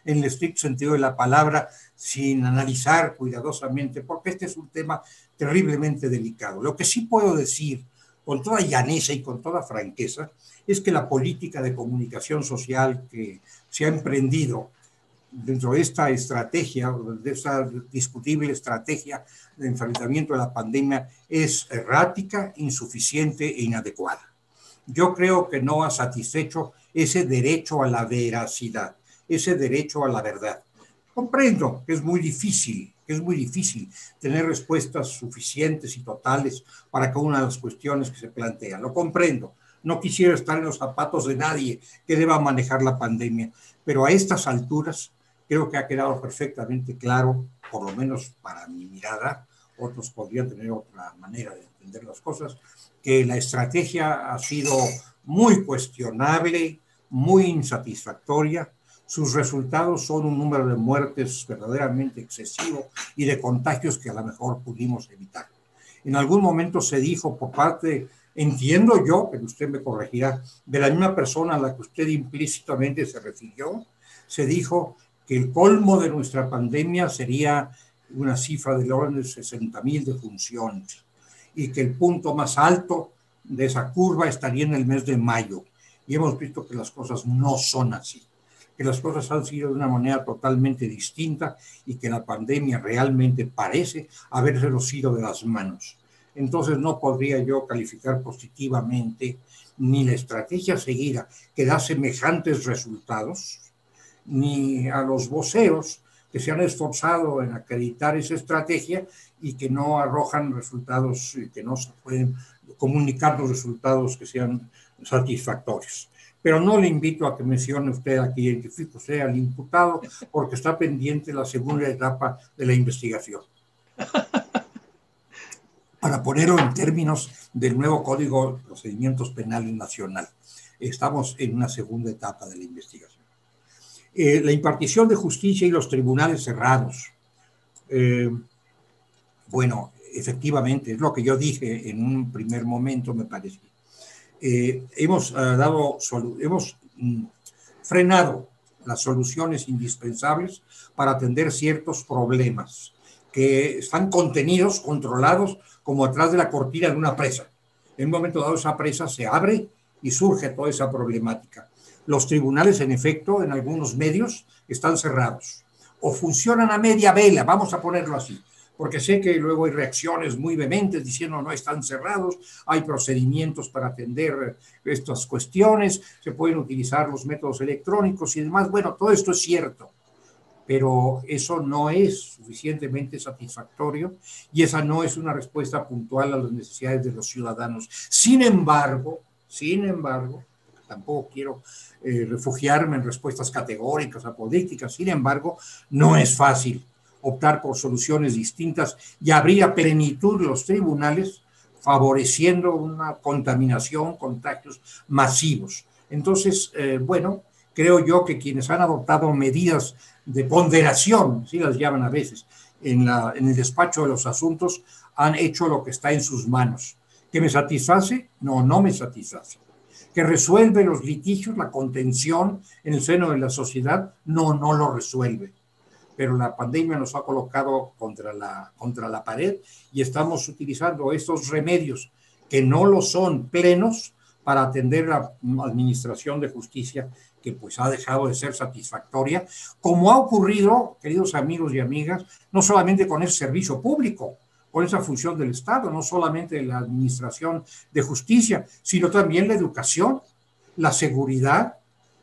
en el estricto sentido de la palabra, sin analizar cuidadosamente, porque este es un tema terriblemente delicado. Lo que sí puedo decir con toda llaneza y con toda franqueza es que la política de comunicación social que se ha emprendido dentro de esta estrategia, de esta discutible estrategia de enfrentamiento a la pandemia, es errática, insuficiente e inadecuada. Yo creo que no ha satisfecho ese derecho a la veracidad, ese derecho a la verdad. Comprendo que es muy difícil tener respuestas suficientes y totales para cada una de las cuestiones que se plantean. Lo comprendo. No quisiera estar en los zapatos de nadie que deba manejar la pandemia, pero a estas alturas creo que ha quedado perfectamente claro, por lo menos para mi mirada, otros podrían tener otra manera de entender las cosas, que la estrategia ha sido muy cuestionable, muy insatisfactoria. Sus resultados son un número de muertes verdaderamente excesivo y de contagios que a lo mejor pudimos evitar. En algún momento se dijo por parte, entiendo yo, pero usted me corregirá, de la misma persona a la que usted implícitamente se refirió, se dijo que el colmo de nuestra pandemia sería una cifra del orden de 60,000 defunciones y que el punto más alto de esa curva estaría en el mes de mayo. Y hemos visto que las cosas no son así, que las cosas han sido de una manera totalmente distinta y que la pandemia realmente parece habérselos ido de las manos. Entonces no podría yo calificar positivamente ni la estrategia seguida que da semejantes resultados, ni a los voceros que se han esforzado en acreditar esa estrategia y que no arrojan resultados, que no se pueden comunicar los resultados que sean satisfactorios. Pero no le invito a que mencione usted, a que identifique usted al imputado, porque está pendiente la segunda etapa de la investigación. Para ponerlo en términos del nuevo Código de Procedimientos Penales Nacional, estamos en una segunda etapa de la investigación. La impartición de justicia y los tribunales cerrados. Bueno, efectivamente, es lo que yo dije en un primer momento, me parece. Hemos frenado las soluciones indispensables para atender ciertos problemas que están contenidos, controlados, como atrás de la cortina de una presa. En un momento dado esa presa se abre y surge toda esa problemática. Los tribunales, en efecto, en algunos medios están cerrados o funcionan a media vela, vamos a ponerlo así, porque sé que luego hay reacciones muy vehementes diciendo no están cerrados, hay procedimientos para atender estas cuestiones, se pueden utilizar los métodos electrónicos y demás. Bueno, todo esto es cierto, pero eso no es suficientemente satisfactorio y esa no es una respuesta puntual a las necesidades de los ciudadanos. Sin embargo, tampoco quiero refugiarme en respuestas categóricas, apodícticas. Sin embargo, no es fácil optar por soluciones distintas y abrir a plenitud los tribunales, favoreciendo una contaminación, contagios masivos. Entonces, bueno, creo yo que quienes han adoptado medidas de ponderación, así las llaman a veces, en el despacho de los asuntos, han hecho lo que está en sus manos. ¿Que me satisface? No, no me satisface. ¿Que resuelve los litigios, la contención en el seno de la sociedad? No, no lo resuelve. Pero la pandemia nos ha colocado contra la pared y estamos utilizando estos remedios que no lo son plenos para atender la administración de justicia que pues ha dejado de ser satisfactoria, como ha ocurrido, queridos amigos y amigas, no solamente con ese servicio público, con esa función del Estado, no solamente la administración de justicia, sino también la educación, la seguridad,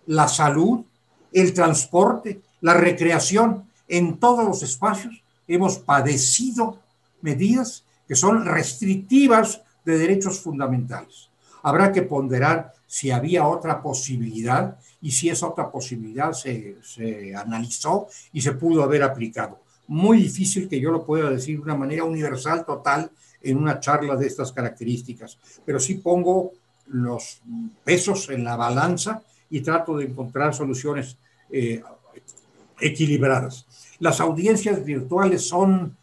la salud, el transporte, la recreación. En todos los espacios hemos padecido medidas que son restrictivas de derechos fundamentales. Habrá que ponderar si había otra posibilidad y si esa otra posibilidad se analizó y se pudo haber aplicado. Muy difícil que yo lo pueda decir de una manera universal, total, en una charla de estas características, pero sí pongo los pesos en la balanza y trato de encontrar soluciones equilibradas. ¿Las audiencias virtuales son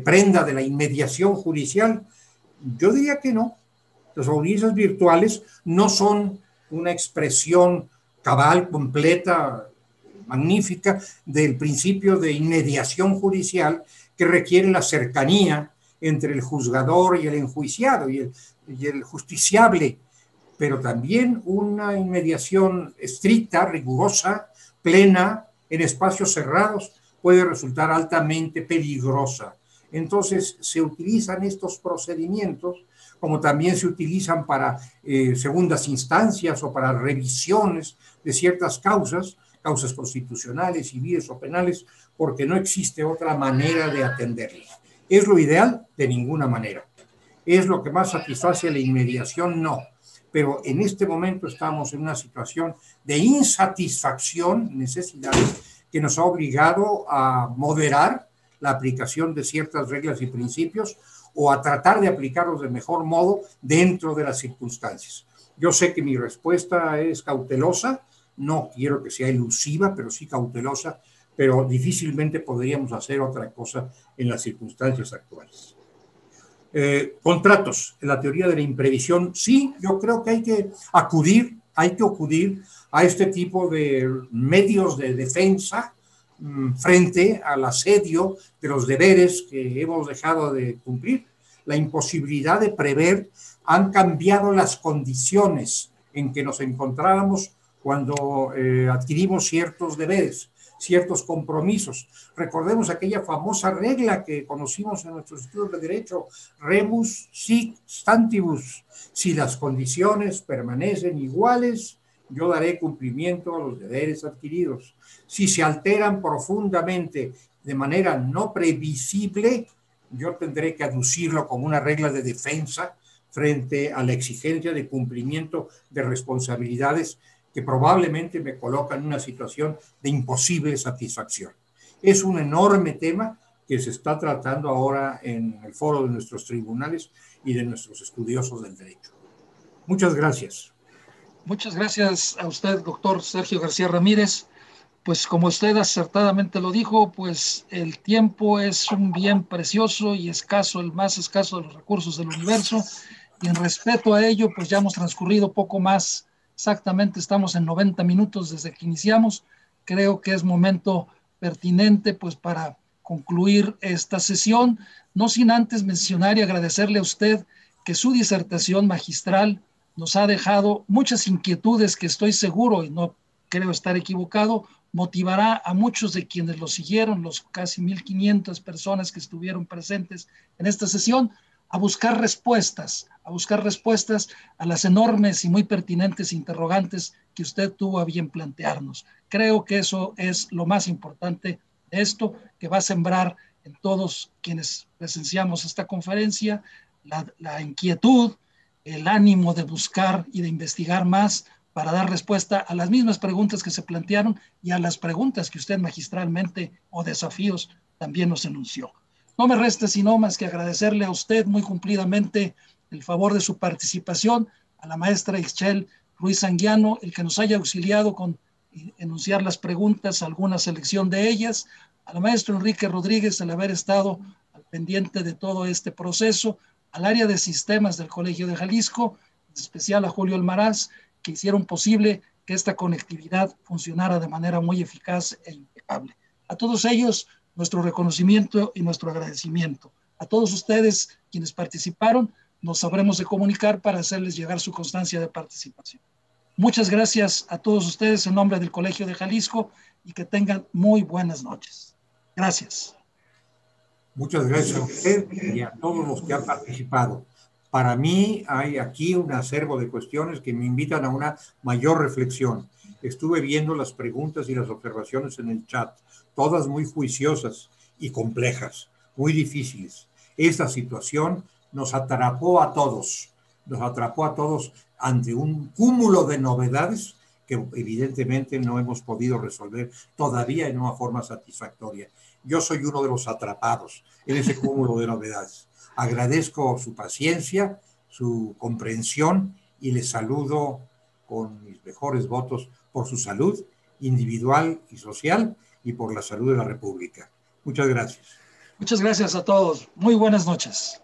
prenda de la inmediación judicial? Yo diría que no. Las audiencias virtuales no son una expresión cabal, completa, magnífica del principio de inmediación judicial que requiere la cercanía entre el juzgador y el enjuiciado y el justiciable, pero también una inmediación estricta, rigurosa, plena, en espacios cerrados, puede resultar altamente peligrosa. Entonces, se utilizan estos procedimientos, como también se utilizan para segundas instancias o para revisiones de ciertas causas constitucionales, civiles o penales, porque no existe otra manera de atenderlas. ¿Es lo ideal? De ninguna manera. ¿Es lo que más satisface la inmediación? No. Pero en este momento estamos en una situación de insatisfacción, necesidades, que nos ha obligado a moderar la aplicación de ciertas reglas y principios o a tratar de aplicarlos de mejor modo dentro de las circunstancias. Yo sé que mi respuesta es cautelosa, no quiero que sea elusiva, pero sí cautelosa, pero difícilmente podríamos hacer otra cosa en las circunstancias actuales. Contratos, en la teoría de la imprevisión, sí, yo creo que hay que acudir a este tipo de medios de defensa frente al asedio de los deberes que hemos dejado de cumplir. La imposibilidad de prever han cambiado las condiciones en que nos encontrábamos cuando adquirimos ciertos deberes, ciertos compromisos. Recordemos aquella famosa regla que conocimos en nuestros estudios de derecho, rebus sic stantibus. Si las condiciones permanecen iguales, yo daré cumplimiento a los deberes adquiridos. Si se alteran profundamente de manera no previsible, yo tendré que aducirlo como una regla de defensa frente a la exigencia de cumplimiento de responsabilidades que probablemente me colocan en una situación de imposible satisfacción. Es un enorme tema que se está tratando ahora en el foro de nuestros tribunales y de nuestros estudiosos del derecho. Muchas gracias. Muchas gracias a usted, doctor Sergio García Ramírez. Pues como usted acertadamente lo dijo, pues el tiempo es un bien precioso y escaso, el más escaso de los recursos del universo, y en respeto a ello, pues ya hemos transcurrido poco más, exactamente estamos en 90 minutos desde que iniciamos. Creo que es momento pertinente pues para concluir esta sesión, no sin antes mencionar y agradecerle a usted que su disertación magistral nos ha dejado muchas inquietudes que estoy seguro, y no creo estar equivocado, motivará a muchos de quienes lo siguieron, los casi 1,500 personas que estuvieron presentes en esta sesión, a buscar respuestas a las enormes y muy pertinentes interrogantes que usted tuvo a bien plantearnos. Creo que eso es lo más importante de esto, que va a sembrar en todos quienes presenciamos esta conferencia la inquietud, el ánimo de buscar y de investigar más para dar respuesta a las mismas preguntas que se plantearon y a las preguntas que usted magistralmente o desafíos también nos enunció. No me resta sino más que agradecerle a usted muy cumplidamente el favor de su participación, a la maestra Ixchel Ruiz Anguiano, el que nos haya auxiliado con enunciar las preguntas, alguna selección de ellas, al maestro Enrique Rodríguez, el haber estado al pendiente de todo este proceso, al área de sistemas del Colegio de Jalisco, en especial a Julio Almaraz, que hicieron posible que esta conectividad funcionara de manera muy eficaz e impecable. A todos ellos, nuestro reconocimiento y nuestro agradecimiento. A todos ustedes quienes participaron, nos sabremos de comunicar para hacerles llegar su constancia de participación. Muchas gracias a todos ustedes en nombre del Colegio de Jalisco y que tengan muy buenas noches. Gracias. Muchas gracias a usted y a todos los que han participado. Para mí hay aquí un acervo de cuestiones que me invitan a una mayor reflexión. Estuve viendo las preguntas y las observaciones en el chat, todas muy juiciosas y complejas, muy difíciles. Esta situación nos atrapó a todos ante un cúmulo de novedades que evidentemente no hemos podido resolver todavía en una forma satisfactoria. Yo soy uno de los atrapados en ese cúmulo de novedades. Agradezco su paciencia, su comprensión y les saludo con mis mejores votos por su salud individual y social y por la salud de la República. Muchas gracias. Muchas gracias a todos. Muy buenas noches.